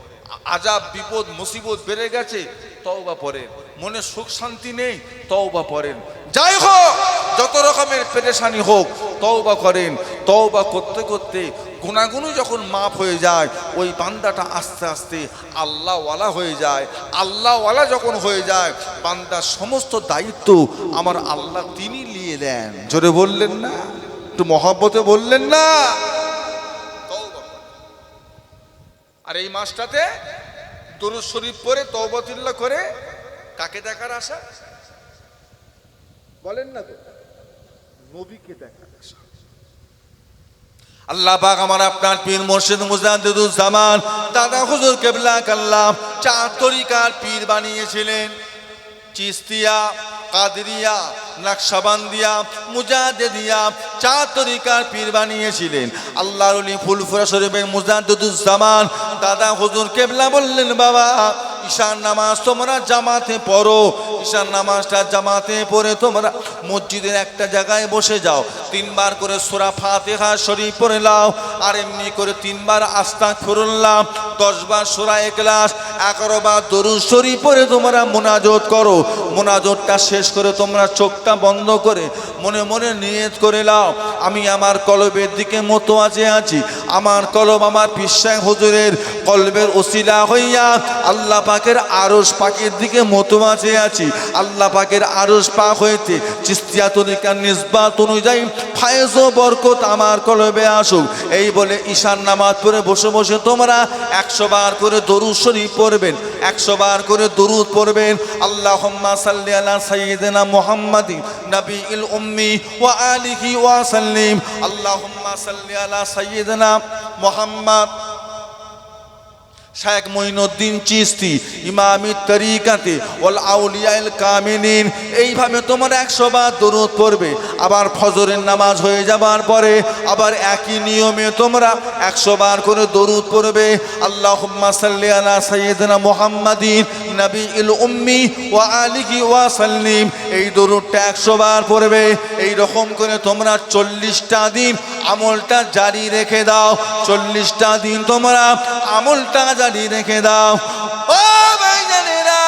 আজাব বিপদ মুসিবত বেড়ে গেছে তওবা পড়েন, মনে সুখ শান্তি নেই তওবা পড়েন, যাই হোক যত রকমের পেরেশানি হোক তওবা করেন। তওবা করতে করতে গুনাহগুলো যখন মাফ হয়ে যায়, ওই বান্দাটা আস্তে আস্তে আল্লাহওয়ালা হয়ে যায়। আল্লাহওয়ালা যখন হয়ে যায়, বান্দার সমস্ত দায়িত্ব আমার আল্লাহ তিনি নিয়ে দেন। জোরে বললেন না, একটু মহব্বতে বললেন না। আর এই মাসটাতে দরুদ শরীফ পড়ে তওবাতুল্লাহ করে কাকে দেখার আশা? বলেন না তো, নবীকে দেখার আশা। আল্লাহ পাক আমার আপনার পীর মুর্শিদ মুজাদ্দিদুল জামান দাদা হুজুর কেবলা কাল্লাম 4 তরিকার পীর বানিয়েছিলেন। চিশতিয়া, কাদরিয়া, নকশবন্দিয়া, মুজাদ্দিদিয়া 4 তরিকার পীর বানিয়েছিলেন। আল্লাহর ওলি ফুলফুরা শরীফের মুজাদ্দিদুল জামান দাদা হুজুর কেবলা বললেন, বাবা ঈশান নামাজ তোমরা জামাতে পড়ো, ঈশান নামাজটা জামাতে পড়ে তোমরা মসজিদের একটা জায়গায় বসে যাও, 3 বার করে সূরা ফাতিহা শরীফ পড়ে নাও, আর এমনি করে 3 বার আস্তাগফিরুল্লাহ, 10 বার সূরা ইখলাস, 11 বার দরুদ শরীফ পড়ে তোমরা মুনাজাত করো। মুনাজাতটা শেষ করে তোমরা চোখটা বন্ধ করে মনে মনে নিয়ত করে নাও, আমি আমার কলবের দিকে মোতওয়াজ্জে আছি, আমার কলব আমার পীর শাহ হুজুরের কলবের ওসিলা হইয়া আল্লাহ পাকের আরশ পাকের দিকে মোতওয়াজ্জে আছি। আল্লাহ পাকের আরশ পাক হইতে চিশতিয়া তরিকার নিসবাত অনুযায়ী ফায়েজ ও বরকত আমার কলবে আসুক। এই বলে ঈশান নামাজ পড়ে বসে বসে তোমরা 100 বার করে দরুদ শরীফ পড়বেন, 100 বার করে দরুদ পড়বেন। আল্লাহুম্মা সাল্লি আলা সাইয়্যিদিনা মুহাম্মাদিন নবিয়িল উম্মি ওয়া আলিহি ওয়া সাল্লিম। আল্লাহুম্মা সাল্লি আলা সাইয়্যিদিনা মুহাম্মাদ। শেখ মঈনুদ্দিন চিশতি ইমামি তরিকাতে ওয়াল আউলিয়াল কামিলিন, এইভাবে তোমরা 100 বার দরুদ পড়বে। আবার ফজরের নামাজ হয়ে যাবার পরে আবার একই নিয়মে তোমরা 100 বার করে দরুদ পড়বে। আল্লাহুম্মা সাল্লি আলা সাইয়্যিদিনা মুহাম্মাদিন নবিয়িল উম্মি ওয়া আলিহি ওয়া সাল্লিম, এই দরুদটা 100 বার পড়বে। এই রকম করে তোমরা 40টা দিন আমলটা জারি রেখে দাও। 40টা দিন তোমরা আমলটা জারি রেখে দাও। ও ভাইজানেরা,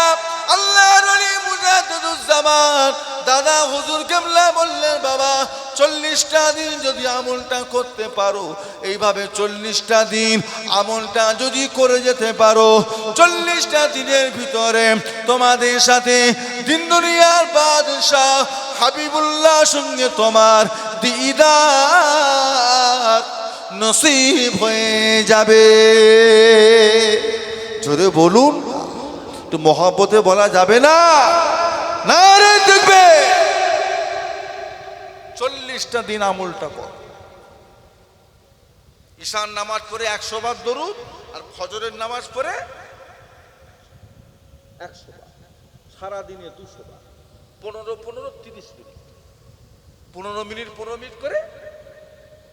আল্লাহর ওলি মুজাদ্দিদুল জামান দাদা হুজুর কেবলা বললেন, বাবা 40টা দিন যদি আমলটা করতে পারো, এইভাবে 40টা দিন আমলটা যদি করে যেতে পারো, 40টা দিনের ভিতরে তোমাদের সাথে দিন দুনিয়ার বাদশাহ হাবিবুল্লাহ সঙ্গে তোমার দিদার নসিব হয়ে যাবে। জোরে বলুন, একটু মহব্বতে বলা যাবে না? না রে দেখবে 40টা দিন আমলটা কর। ঈশান নামাজ পড়ে 100 বার দরুদ, আর ফজরের নামাজ পড়ে 100 বার, সারা দিনে 200 বার, 15-15 30 মিনিট, 15 মিনিট 15 মিনিট করে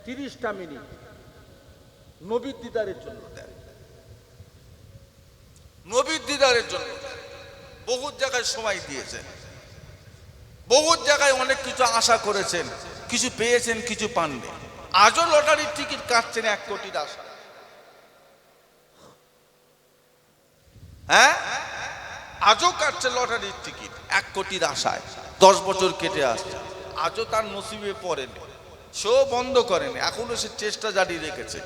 30টা মিনিট নবীর দিদারের জন্য দেন। নবীর দিদারের জন্য বহু জায়গায় সময় দিয়েছেন, বহু জায়গায় অনেক কিছু আশা করেছেন, কিছু পেয়েছেন, কিছু পাননি। আজও লটারির টিকিট কাটছেন 1 কোটির আশা। হ্যাঁ, আজও কাটছে লটারির টিকিট 1 কোটির আশায়। 10 বছর কেটে আসছে, আজও তার নসিবে পড়েনি, সেও বন্ধ করেনি, এখনো সে চেষ্টা জারি রেখেছে,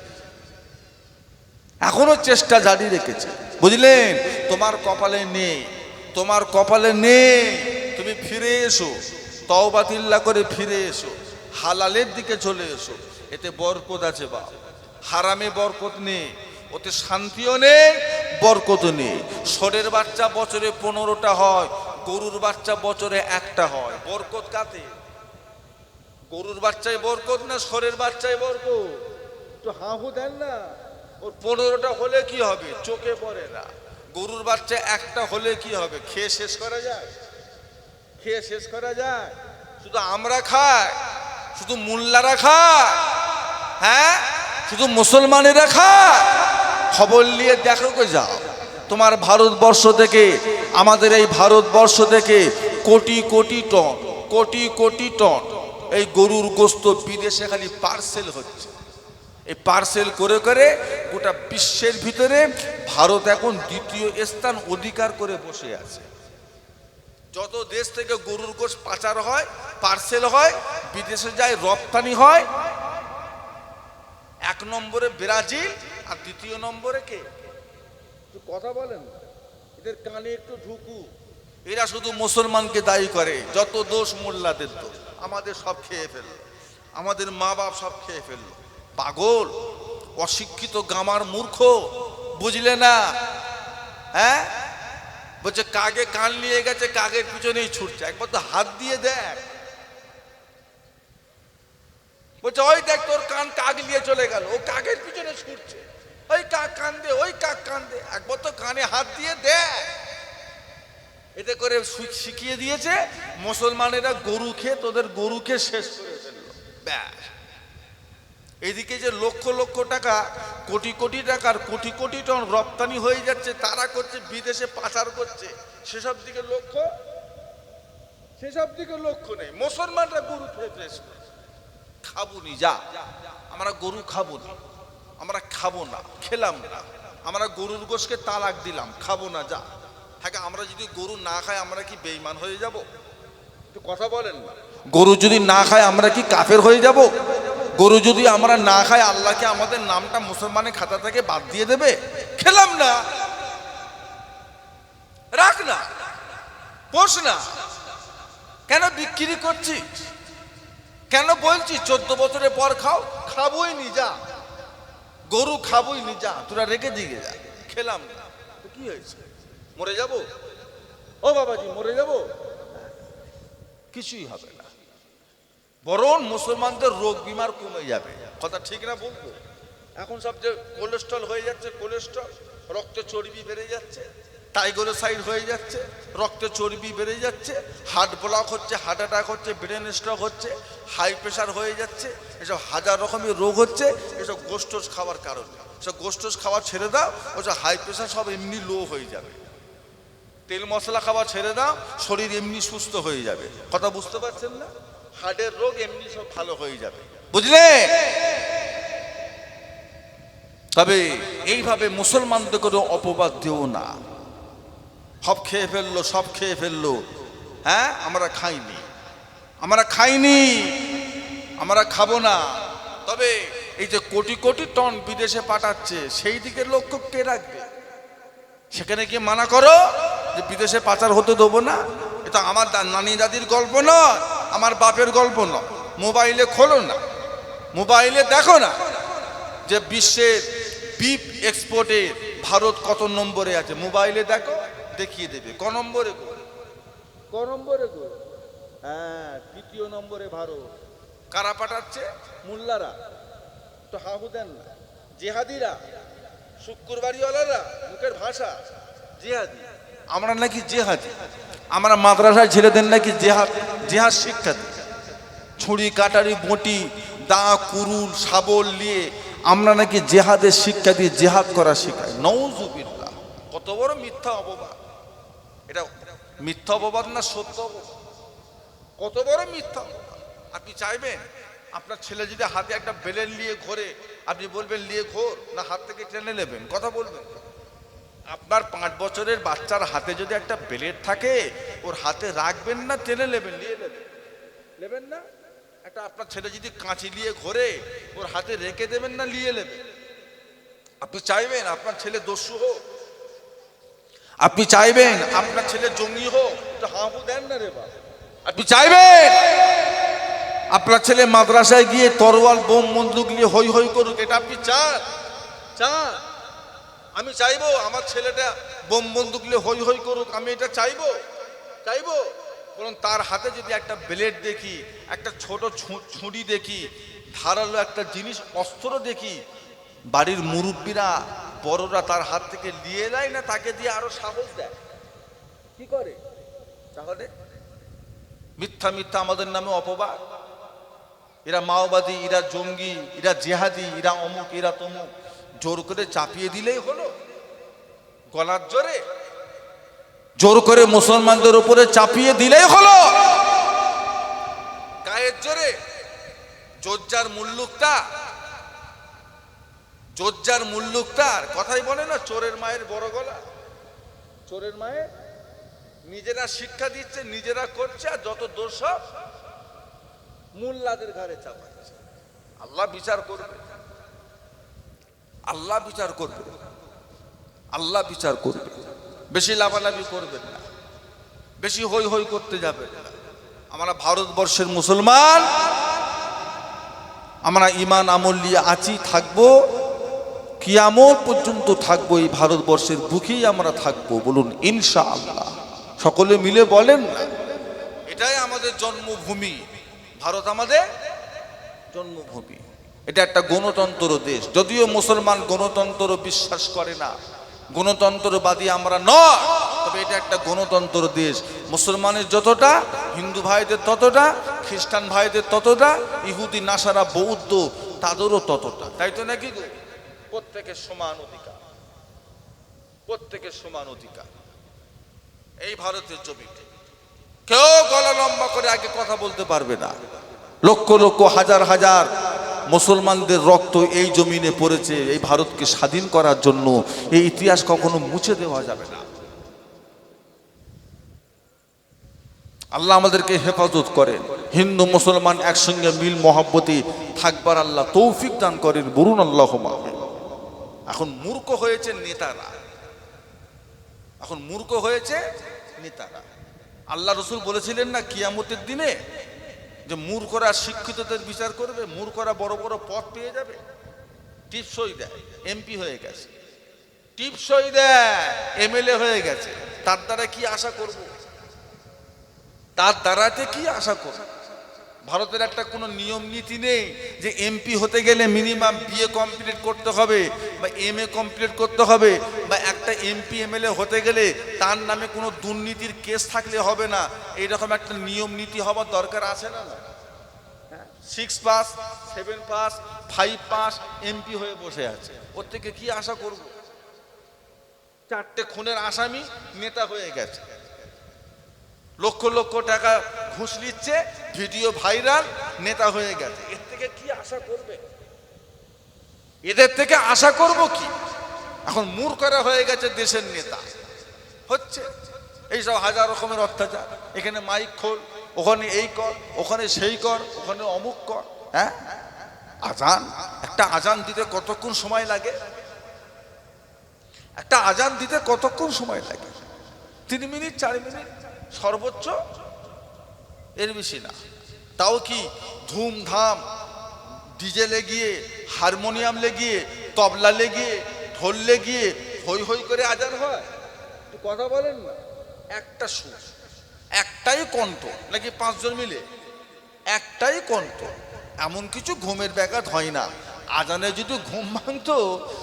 এখনো চেষ্টা জারি রেখেছে। বুঝলেন? তোমার কপালে নেই, তোমার কপালে নেই, তুমি ফিরে এসো, তওবাতুল্লাহ করে ফিরে এসো, হালালের দিকে চলে এসো, এতে বরকত আছে। বা হারামে বরকত নেই, ওতে শান্তিও নেই, বরকতও নেই। ষোঁড়ের বাচ্চা বছরে 15টা হয়, গরুর বাচ্চা বছরে 1টা হয়। বরকত কাতে? গরুর বাচ্চায় বরকত না সরের বাচ্চায় বরকত? একটু হাঁহু দেন না। ওর 15টা হলে কি হবে? চোখে পড়ে না। গরুর বাচ্চা একটা হলে কি হবে? খেয়ে শেষ করা যায়? খেয়ে শেষ করা যায়? শুধু আমরা খাই? শুধু মোল্লারা খায়? হ্যাঁ, শুধু মুসলমানেরা খায়? খবর নিয়ে দেখো কে যাও। তোমার ভারতবর্ষ থেকে, আমাদের এই ভারতবর্ষ থেকে কোটি কোটি টন, কোটি কোটি টন এই গরুর গোস্ত বিদেশে খালি পার্সেল হচ্ছে। এই পার্সেল করে করে গোটা বিশ্বের ভিতরে ভারত এখন দ্বিতীয় স্থান অধিকার করে বসে আছে। যত দেশ থেকে গরুর গোস্ত পাচার হয়, পার্সেল হয়, বিদেশে যায়, রপ্তানি হয়, 1 নম্বরে ব্রাজিল আর 2য় নম্বরে কে? কথা বলেন, এদের কানে একটু ঢুকু। এরা শুধু মুসলমানকে দায়ী করে। যত দোষ মোল্লাদের দোষ। আমাদের সব খেয়ে ফেললো, আমাদের মা বাপ সব খেয়ে ফেললো। পাগল, অশিক্ষিত, গামার মূর্খ, বুঝলে না? হ্যাঁ, বলছে কাকে কান নিয়ে গেছে, কাকের পিছনেই ছুটছে। একবার তো হাত দিয়ে দেখ। বলছে ওই দেখ তোর কান কাক নিয়ে চলে গেল, ও কাকের পিছনে ছুটছে। ওই কাক কান্দে, ওই কাক কান্দে, একবার তো কানে হাত দিয়ে দেখ। এতে করে শিখিয়ে দিয়েছে মুসলমানেরা গরু খেয়ে তোদের গরুকে শেষ করে ফেললো। ব্যাস। এদিকে যে লক্ষ লক্ষ টাকা, কোটি কোটি টাকার কোটি কোটি টন রপ্তানি হয়ে যাচ্ছে, তারা করছে বিদেশে পাচার করছে, সেসব দিকে লক্ষ্য, সেসব দিকে লক্ষ্য নেই। মুসলমানরা গরু খেয়ে ফেস খাবুনি, যা আমরা গরু খাবো না, আমরা খাবো না, খেলাম না, আমরা গরুর গোশকে তালাক দিলাম, খাবো না, যা। হ্যাঁ, আমরা যদি গরু না খাই আমরা কি বেঈমান হয়ে যাব? একটু কথা বলেন না। গরু যদি না খায় আমরা কি কাফের হয়ে যাব? গরু যদি আমরা না খাই আল্লাহকে আমাদের নামটা মুসলমানের খাতা থেকে বাদ দিয়ে দেবে? খেলাম না, রাখ না, পোষ না, কেন বিক্রি করছিস? কেন বলছি 14 বছরের পর খাও? খাবোই নি, যা। গরু খাবোই নি, যা, তোরা রেখে দিয়ে যা। খেলাম না, কি হয়েছে? মরে যাব? ও বাবাজি, মরে যাব? কিছুই হবে না, বরং মুসলমানদের রোগ বিমার কমে যাবে। কথা ঠিক না বলবো? এখন সব যে কোলেস্ট্রল হয়ে যাচ্ছে, কোলেস্ট্রল, রক্তে চর্বি বেড়ে যাচ্ছে, টাইগ্লিসাইড হয়ে যাচ্ছে, রক্তে চর্বি বেড়ে যাচ্ছে, হার্ট ব্লক হচ্ছে, হার্ট অ্যাটাক হচ্ছে, ব্রেন স্ট্রোক হচ্ছে, হাই প্রেশার হয়ে যাচ্ছে, এসব হাজার রকমের রোগ হচ্ছে এসব গোস্টোস খাওয়ার কারণে। সব গোস্টোস খাওয়া ছেড়ে দাও, ওসব হাই প্রেশার সব এমনি লো হয়ে যাবে। তেল মশলা খাওয়া ছেড়ে দাও, শরীর এমনি সুস্থ হয়ে যাবে। কথা বুঝতে পারছেন না? হার্টের রোগ এমনি সব ভালো হয়ে যাবে, বুঝলে? তবে এইভাবে মুসলমানদের কোনো অপবাদ দিও না। সব খেয়ে ফেললো, সব খেয়ে ফেললো। হ্যাঁ, আমরা খাইনি, আমরা খাইনি, আমরা খাবো না। তবে এই যে কোটি কোটি টন বিদেশে পাঠাচ্ছে, সেই দিকে লক্ষ্য কে রাখবে? সেখানে গিয়ে মানা করো যে বিদেশে পাচার হতে দেবো না। এটা আমার নানি দাদির গল্প নয়, আমার বাপের গল্প নয়। মোবাইলে খোলো না, মোবাইলে দেখো না যে বিশ্বের বিফ এক্সপোর্টে ভারত কত নম্বরে আছে। মোবাইলে দেখো, দেখিয়ে দেবে। ক নম্বরে গো? ক নম্বরে গো? হ্যাঁ, 2য় নম্বরে ভারত। কারা পাঠাচ্ছে? মোল্লারা। তো হাহু দেন না। জেহাদিরা, শুক্রবারিওয়ালারা, মুখের ভাষা জেহাদি। আমরা নাকি জেহাদি? আমরা মাদ্রাসায় ছেলেদের নাকি জেহাদ, জেহাদ শিক্ষা দিই। ছুরি কাটারি বটি দা কুরুল শাবল নিয়ে আমরা নাকি জেহাদের শিক্ষা দিয়ে জেহাদ করা শেখাই। নাউযুবিল্লাহ, কত বড় মিথ্যা অপবাদ! এটা মিথ্যা অপবাদ না সত্য অপবাদ? কত বড় মিথ্যা অপবাদ! আপনি চাইবেন আপনার ছেলে যদি হাতে একটা বেলেন নিয়ে ঘোরে, আপনি বলবেন নিয়ে ঘোর, না হাত থেকে টেনে নেবেন? কথা বলবেন? আপনার 5 বছরের বাচ্চার হাতে যদি একটা বেলেট থাকে, ওর হাতে রাখবেন না টেনে নেবেন? নিয়ে নেবেন? নেবেন না? একটা আপনার ছেলে যদি কাঁচি নিয়ে ঘোরে, ওর হাতে রেখে দেবেন না নিয়ে নেবেন? আপনি চাইবেন আপনার ছেলে দস্যু হোক? আপনি চাইবেন আপনার ছেলে জঙ্গি হোক? তো হাঁপু দেন না রে বাবা। আপনি চাইবেন আপনার ছেলে মাদ্রাসায় গিয়ে তরোয়াল বোম বন্দুক নিয়ে হই হই করুক? এটা আপনি চান? চান? আমি চাইবো আমার ছেলেটা বোম বন্দুক নিয়ে হই হই করুক? আমি এটা চাইবো? চাইবো? বরং তার হাতে যদি একটা ব্লেড দেখি, একটা ছোট ছুরি দেখি, ধারালো একটা জিনিস অস্ত্র দেখি, বাড়ির মুরব্বীরা বড়রা তার হাত থেকে নিয়ে নেয় না তাকে দিয়ে আরো সাহস দেয়? কি করে? তাহলে মিথ্যা মিথ্যা আমাদের নামে অপবাদ। এরা মাওবাদী, এরা জঙ্গি, এরা জেহাদি, এরা অমুক, এরা তমুক। জোর করে চাপিয়ে দিলেই হলো? গলার জোরে জোর করে মুসলমানদের উপরে চাপিয়ে দিলেই হলো? গায়ের জোরে? জোজ্জার মুল্লুকটা, জোজ্জার মুল্লুকটার কথাই বলে না, চোরের মায়ের বড় গলা। চোরের মায়ের নিজেরা শিক্ষা দিচ্ছে, নিজেরা করছে, আর যত দোষ সব মুল্লাদের ঘাড়ে চাপাচ্ছে। আল্লাহ বিচার করবে, আল্লাহ বিচার করবে, আল্লাহ বিচার করবে। বেশি লাভালাভি করবেন না, বেশি হই হই করতে যাবেন না। আমরা ভারতবর্ষের মুসলমান, আমরা ঈমান আমল নিয়ে আছি, থাকবো, কিয়ামত পর্যন্ত থাকবো। এই ভারতবর্ষের বুকেই আমরা থাকবো। বলুন ইনশাআল্লাহ। সকলে মিলে বলেন না? এটাই আমাদের জন্মভূমি, ভারত আমাদের জন্মভূমি। এটা একটা গণতন্ত্র দেশ। যদিও মুসলমান গণতন্ত্র বিশ্বাস করে না, গণতন্ত্রবাদী আমরা নয়, তবে এটা একটা গণতন্ত্র দেশ। মুসলমানের যতটা, হিন্দু ভাইদের ততটা, খ্রিস্টান ভাইদের ততটা, ইহুদি নাসারা বৌদ্ধ তাদেরও ততটা। তাই তো নাকি? প্রত্যেকের সমান অধিকার, প্রত্যেকের সমান অধিকার এই ভারতের জমিতে। কেউ গলা লম্বা করে আগে কথা বলতে পারবে না। লক্ষ লক্ষ হাজার হাজার মুসলমানদের রক্ত এই জমিনে পড়েছে এই ভারতকে স্বাধীন করার জন্য। এই ইতিহাস কখনো মুছে দেওয়া যাবে না। আল্লাহ আমাদেরকে হেফাজত করেন। হিন্দু মুসলমান একসঙ্গে মিল মহব্বতে থাকবার আল্লাহ তৌফিক দান করেন। বলুন আল্লাহুম্মা আমিন। এখন মূর্খ হয়েছে নেতারা, এখন মূর্খ হয়েছে নেতারা। আল্লাহ রসুল বলেছিলেন না কিয়ামতের দিনে যে মূর্খরা শিক্ষিতদের বিচার করবে, মূর্খরা বড় বড় পদ পেয়ে যাবে। টিপসই দেয়, এমপি হয়ে গেছে, টিপসই দেয়, এমএলএ হয়ে গেছে। তার দ্বারা কি আশা করব? তার দ্বারাতে কি আশা করব? ভারতের একটা কোনো নিয়ম নীতি নেই যে এমপি হতে গেলে মিনিমাম বিএ কমপ্লিট করতে হবে বা এমএ কমপ্লিট করতে হবে, বা একটা এমপি এমএলএ হতে গেলে তার নামে কোনো দুর্নীতির কেস থাকলে হবে না। এইরকম একটা নিয়ম নীতি হবার দরকার আছে না? 6 পাস, 7 পাস, 5 পাস এমপি হয়ে বসে আছে। ওর থেকে কি আশা করব? 4টে খুনের আসামি নেতা হয়ে গেছে, লক্ষ লক্ষ টাকা ঘুষ নিচ্ছে, ভিডিও ভাইরাল, নেতা হয়ে গেছে। এর থেকে কি আশা করবে? এদের থেকে আশা করব কি? এখন মূর্খরা হয়ে গেছে দেশের নেতা হচ্ছে। এইসব হাজার রকমের অত্যাচার। এখানে মাইক খোল, ওখানে এই কর, ওখানে সেই কর, ওখানে অমুক কর। হ্যাঁ, আজান, একটা আজান দিতে কতক্ষণ সময় লাগে? একটা আজান দিতে কতক্ষণ সময় লাগে? 3 মিনিট, 4 মিনিট সর্বোচ্চ, এর বেশি না। তাও কি ধুমধাম ডিজে লেগিয়ে, হারমোনিয়াম লেগিয়ে, তবলা লেগিয়ে, ঢোল লেগিয়ে হই হই করে আজান হয়? কথা বলেন না। একটা সুর, একটাই কণ্ঠ, নাকি 5 জন মিলে একটাই কণ্ঠ। এমন কিছু ঘুমের ব্যাঘাত হয় না। আজানে যদি ঘুম ভাঙতো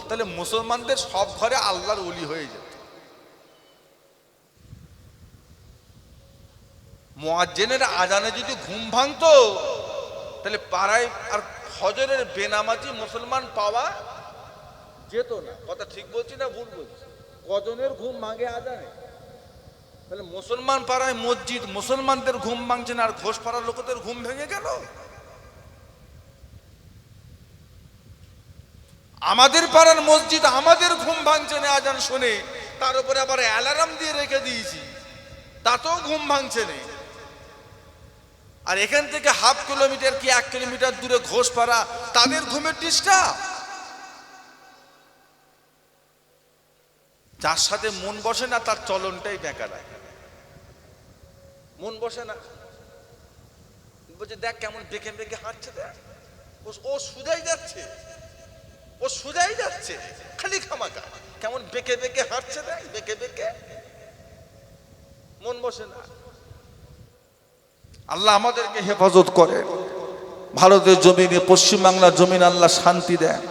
তাহলে মুসলমানদের সব ঘরে আল্লাহর ওলি হয়ে যেত। মুয়াজ্জিনের আজানে যদি ঘুম ভাঙতো তাহলে পাড়ায় আর ফজরের বেনামাজি মুসলমান পাওয়া যেত না। কথা ঠিক বলছি না ভুল বলছি? কজনের ঘুম ভাঙে আজানে? তাহলে মুসলমান পাড়ায় মসজিদ, মুসলমানদের ঘুম ভাঙছে না, আর ঘোষ পাড়ার লোকদের ঘুম ভেঙে গেল। আমাদের পাড়ার মসজিদ, আমাদের ঘুম ভাঙছে না আজান শুনে, তার উপরে আবার অ্যালার্ম দিয়ে রেখে দিয়েছি, তাতেও ঘুম ভাঙছে না। আর এখান থেকে হাফ কিলোমিটার কি 1 কিলোমিটার দূরে ঘোষপাড়া, তাদের ঘুমের ডিস্টার্ব। যার সাথে মন বসে না তার চলনটাই বেকার। মন বসে না, বলছে দেখ কেমন বেঁকে বেঁকে হাঁটছে, দেখ ও সুজাই যাচ্ছে, ও সুজাই যাচ্ছে, খালি খামাকা কেমন বেঁকে বেঁকে হাঁটছে, দেখ বেঁকে বেঁকে। মন বসে না। আল্লাহ আমাদেরকে হেফাজত করেন। ভারতের জমিনে, পশ্চিমবাংলার জমিন আল্লাহ শান্তি দেন।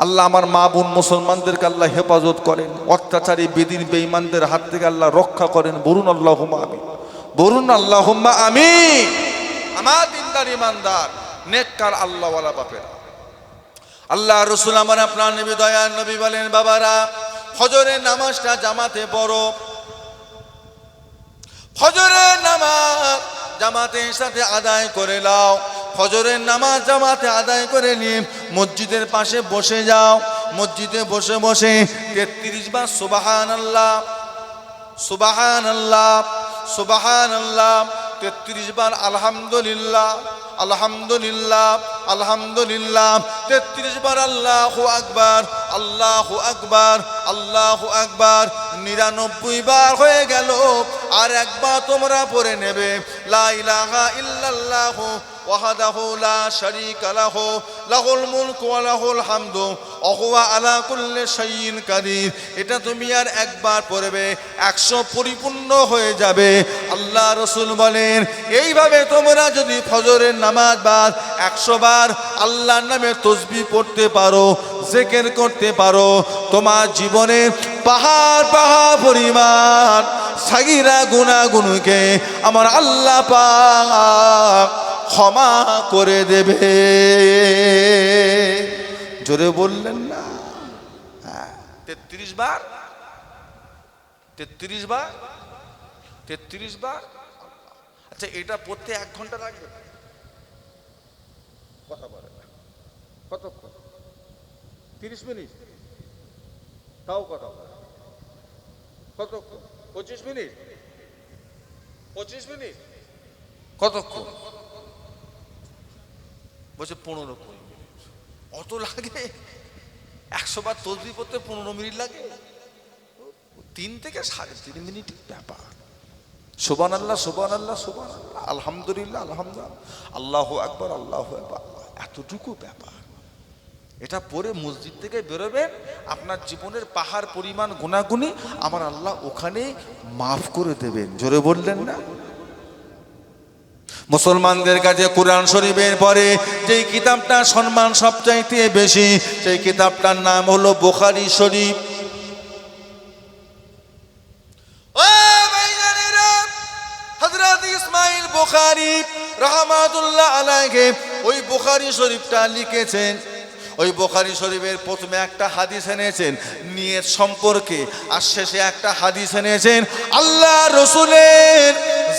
আল্লাহ আমার মা বোন মুসলমানদেরকে আল্লাহ হেফাজত করেন। অত্যাচারী বেদিন বেঈমানদের হাত থেকে আল্লাহ রক্ষা করেন। বলুন আল্লাহুম্মা আমিন, বলুন আল্লাহুম্মা আমিন। আমার দিনদার ইমানদার নেককার আল্লাহওয়ালা বাপেরা, আল্লাহ রসুল আমার আপনার নবী দয়ার নবী বলেন, বাবারা ফজরের নামাজটা জামাতে পড়ো। ফজরের নামাজ জামাতের সাথে আদায় করে নাও। ফজরের নামাজ জামাতে আদায় করে নিয়ে মসজিদের পাশে বসে যাও। মসজিদে বসে বসে 33 বার সুবহানাল্লাহ, সুবহানাল্লাহ, সুবহানাল্লাহ, 33 বার আলহামদুলিল্লাহ, আলহামদুলিল্লাহ, আলহামদুলিল্লাহ, 33 বার আল্লাহু আকবার, আল্লাহু আকবার, আল্লাহু আকবার। 99 বার হয়ে গেল। আর একবার তোমরা পড়ে নেবে লা ইলাহা ইল্লাল্লাহু ওয়াহদাহু লা শারীকা লাহু লাহুল মুলকু ওয়া লাহুল হামদু ওয়া হুয়া আলা কুল্লি শাইইন কাদির। এটা তুমি আর একবার পড়বে, 100 পরিপূর্ণ হয়ে যাবে। আল্লাহ রসুল বলেন, এইভাবে তোমরা যদি ফজরের নামাজ বাদ 100 বার আল্লাহর নামে তাসবিহ পড়তে পারো, জিকির করতে পারো, তোমার জীবনে পাহাড় পাহাড় পরিমাণ সাগীরা গুনাহগুলোকে আমার আল্লাহ পাক ক্ষমা করে দেবে। জোরে বললেন না? 33 বার, 33 বার, 33 বার। আচ্ছা, এটা পড়তে 1 ঘন্টা লাগবে? কথা বলে না। কতক্ষণ? 30 মিনিট? তাও কথা বলে। কতক্ষণ? 25 মিনিট? 25 মিনিট? কতক্ষণ? বলছে 15-20 মিনিট। অত লাগে? 100 বার তাসবিহ পড়তে 15 মিনিট লাগে? 3 থেকে 3.5 মিনিটের ব্যাপার। সুবহানাল্লাহ, সুবহানাল্লাহ, সুবহানাল্লাহ, আলহামদুলিল্লাহ, আলহামদুলিল্লাহ, আল্লাহু আকবার, আল্লাহু আকবার, এতটুকু ব্যাপার। এটা পরে মসজিদ থেকে বেরোবেন, আপনার জীবনের পাহাড় পরিমাণ গুনাহগুনি আমার আল্লাহ ওখানে মাফ করে দেবেন। জোরে বললেন না? মুসলমানদের কাছে কোরআন শরীফের পরে যেই কিতাবটা সম্মান সবচাইতে বেশি, সেই কিতাবটার নাম হলো বুখারী শরীফ। ও ভাইজানেরা, হযরত ইসমাইল বুখারী রাহমাতুল্লাহ আলাইহি ওই বুখারী শরীফটা লিখেছেন। ওই বুখারী শরীফের প্রথমে একটা হাদিস এনেছেন নিয়ত সম্পর্কে, আর শেষে একটা হাদিস এনেছেন আল্লাহ রসুলের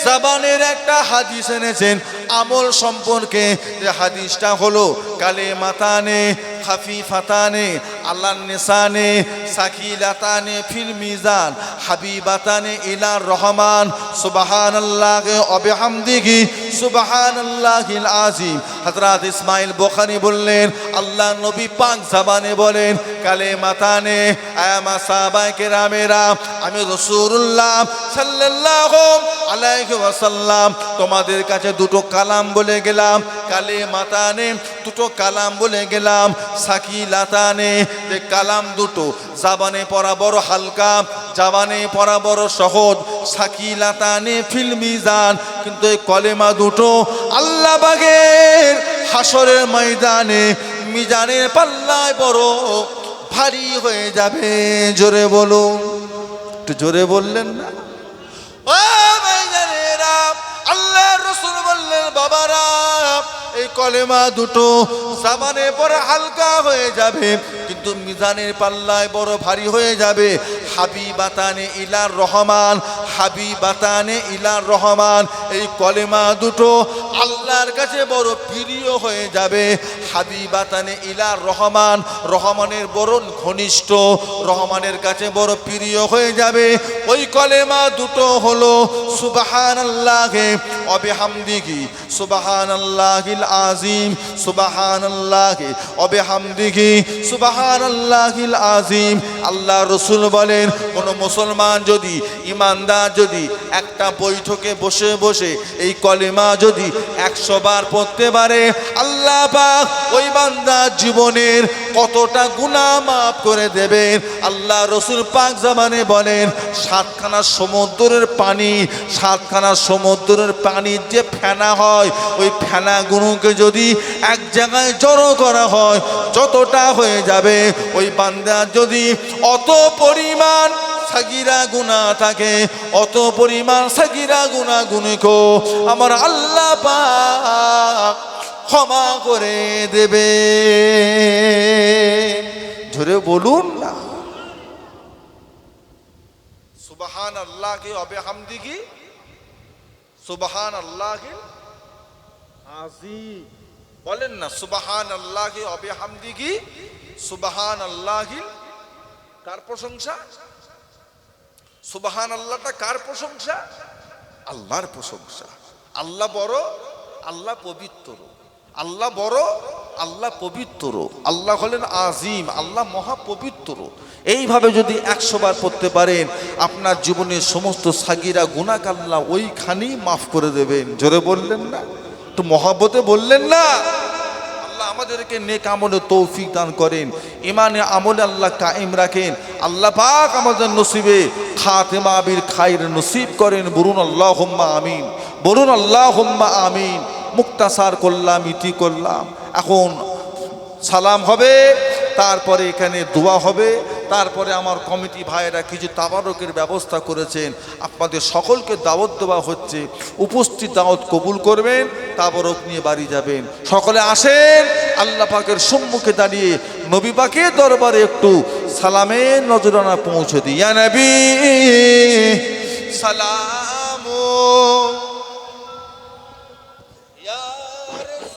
জবানের একটা হাদিস এনেছেন আমল সম্পর্কে। যে হাদিসটা হলো কালেমাতানে খাফিফাতানে আলান নিসানে সাকিলাতানে ফিল মিজান হাবিবাতানে ইলার রহমান সুবহানাল্লাহি ওয়া বিহামদিহি সুবহানাল্লাহিল আযীম। হযরত ইসমাইল বুখারী বললেন, আল্লাহ নবী পাক জবানে বলেন কালেমাতানে, আয়ামা সাহাবায়ে কেরামেরা, আমি রাসূলুল্লাহ সাল্লাল্লাহু আলাইহি ওয়াসাল্লাম তোমাদের কাছে দুটো কালাম বলে গেলাম। কালেমাতানে, দুটো কালাম বলে গেলাম। সাকিলাতানে, যে কালাম দুটো জাবানে পড়া বড় হালকা, জাবানে পড়া বড় সহজ। সাকিলাতানে ফিল মিজান, কিন্তু এই কলেমা দুটো আল্লাহ পাকের হাসরের ময়দানে মিজানের পাল্লায় বড় ভারী হয়ে যাবে। জোরে বলুন, একটু জোরে বললেন না? ও ভাইজানেরা, আল্লাহ রাসূল বললেন, বাবারা এই কলেমা দুটো জাবানে পড়া হালকা হয়ে যাবে, কিন্তু মিজানের পাল্লায় বড় ভারী হয়ে যাবে। হাবিবাতানে ইলার রহমান, হাবিবাতানে ইলার রহমান, এই কলেমা দুটো আল্লাহর কাছে বড় প্রিয় হয়ে যাবে। হাবিবাতানে ইলার রহমান, রহমানের বড় ঘনিষ্ঠ, রহমানের কাছে বড় প্রিয় হয়ে যাবে। ওই কলেমা দুটো হলো সুবহানাল্লাহি ওয়া বিহামদিহি সুবহানাল্লাহিল আযীম, সুবহানাল্লাহি ওয়া বিহামদিহি সুবহানাল্লাহিল আযীম। আল্লাহ রাসূল বলেন, কোন মুসলমান যদি, ইমানদার যদি একটা বৈঠকে বসে বসে এই কলেমা যদি 100 বার পড়তে পারে, আল্লাহ আল্লাহ পাক ওই বান্দার জীবনের কতটা গুনাহ মাফ করে দেবেন। আল্লাহ রসুল পাক জামানে বলেন, সাতখানা সমুদ্রের পানি, সাতখানা সমুদ্রের পানির যে ফেনা হয়, ওই ফেনাগুলোকে যদি এক জায়গায় জড়ো করা হয়, যতটা হয়ে যাবে, ওই বান্দা যদি অত পরিমাণ সাগিরা গুনাহ থাকে, অত পরিমাণ সাগিরা গুনাহ গুনিকো আমার আল্লাহ পাক ক্ষমা করে দেবে। ধরে বলুন না সুবহান আল্লাহ কি ওয়া বিহামদিহি, সুবহান আল্লাহ কি আজিম, বলেন না সুবহান আল্লাহ কি ওয়া বিহামদিহি, সুবহান আল্লাহ। কার প্রশংসা? সুবহান আল্লাহটা কার প্রশংসা? আল্লাহর প্রশংসা। আল্লাহ বড়, আল্লাহ পবিত্র, আল্লাহ বড়, আল্লাহ পবিত্র, আল্লাহ হলেন আজিম, আল্লাহ মহা পবিত্র। এইভাবে যদি 100 বার পড়তে পারেন, আপনার জীবনের সমস্ত সাগিরা গুনাহ আল্লাহ ওইখানেই মাফ করে দেবেন। জোরে বললেন না? তো মহাব্বতে বললেন না? আল্লাহ আমাদেরকে নেক আমলে তৌফিক দান করেন, ইমানে আমলে আল্লাহ কায়েম রাখেন। আল্লাহ পাক আমাদের নসিবে খাতেমা বিল খাইর নসিব করেন। বলুন আল্লাহুম্মা আমিন, বলুন আল্লাহুম্মা আমিন। মুক্তাসার করলাম, ইতি করলাম, এখন সালাম হবে, তারপরে এখানে দোয়া হবে, তারপরে আমার কমিটি ভাইয়েরা কিছু তাবারকের ব্যবস্থা করেছেন, আপনাদের সকলকে দাওয়াত দেওয়া হচ্ছে। উপস্থিত দাওয়াত কবুল করবেন, তাবারক নিয়ে বাড়ি যাবেন। সকলে আসেন, আল্লাহ পাকের সম্মুখে দাঁড়িয়ে নবী পাকের দরবারে একটু সালামের নজরানা পৌঁছে দিই। ইয়া নবী সালামু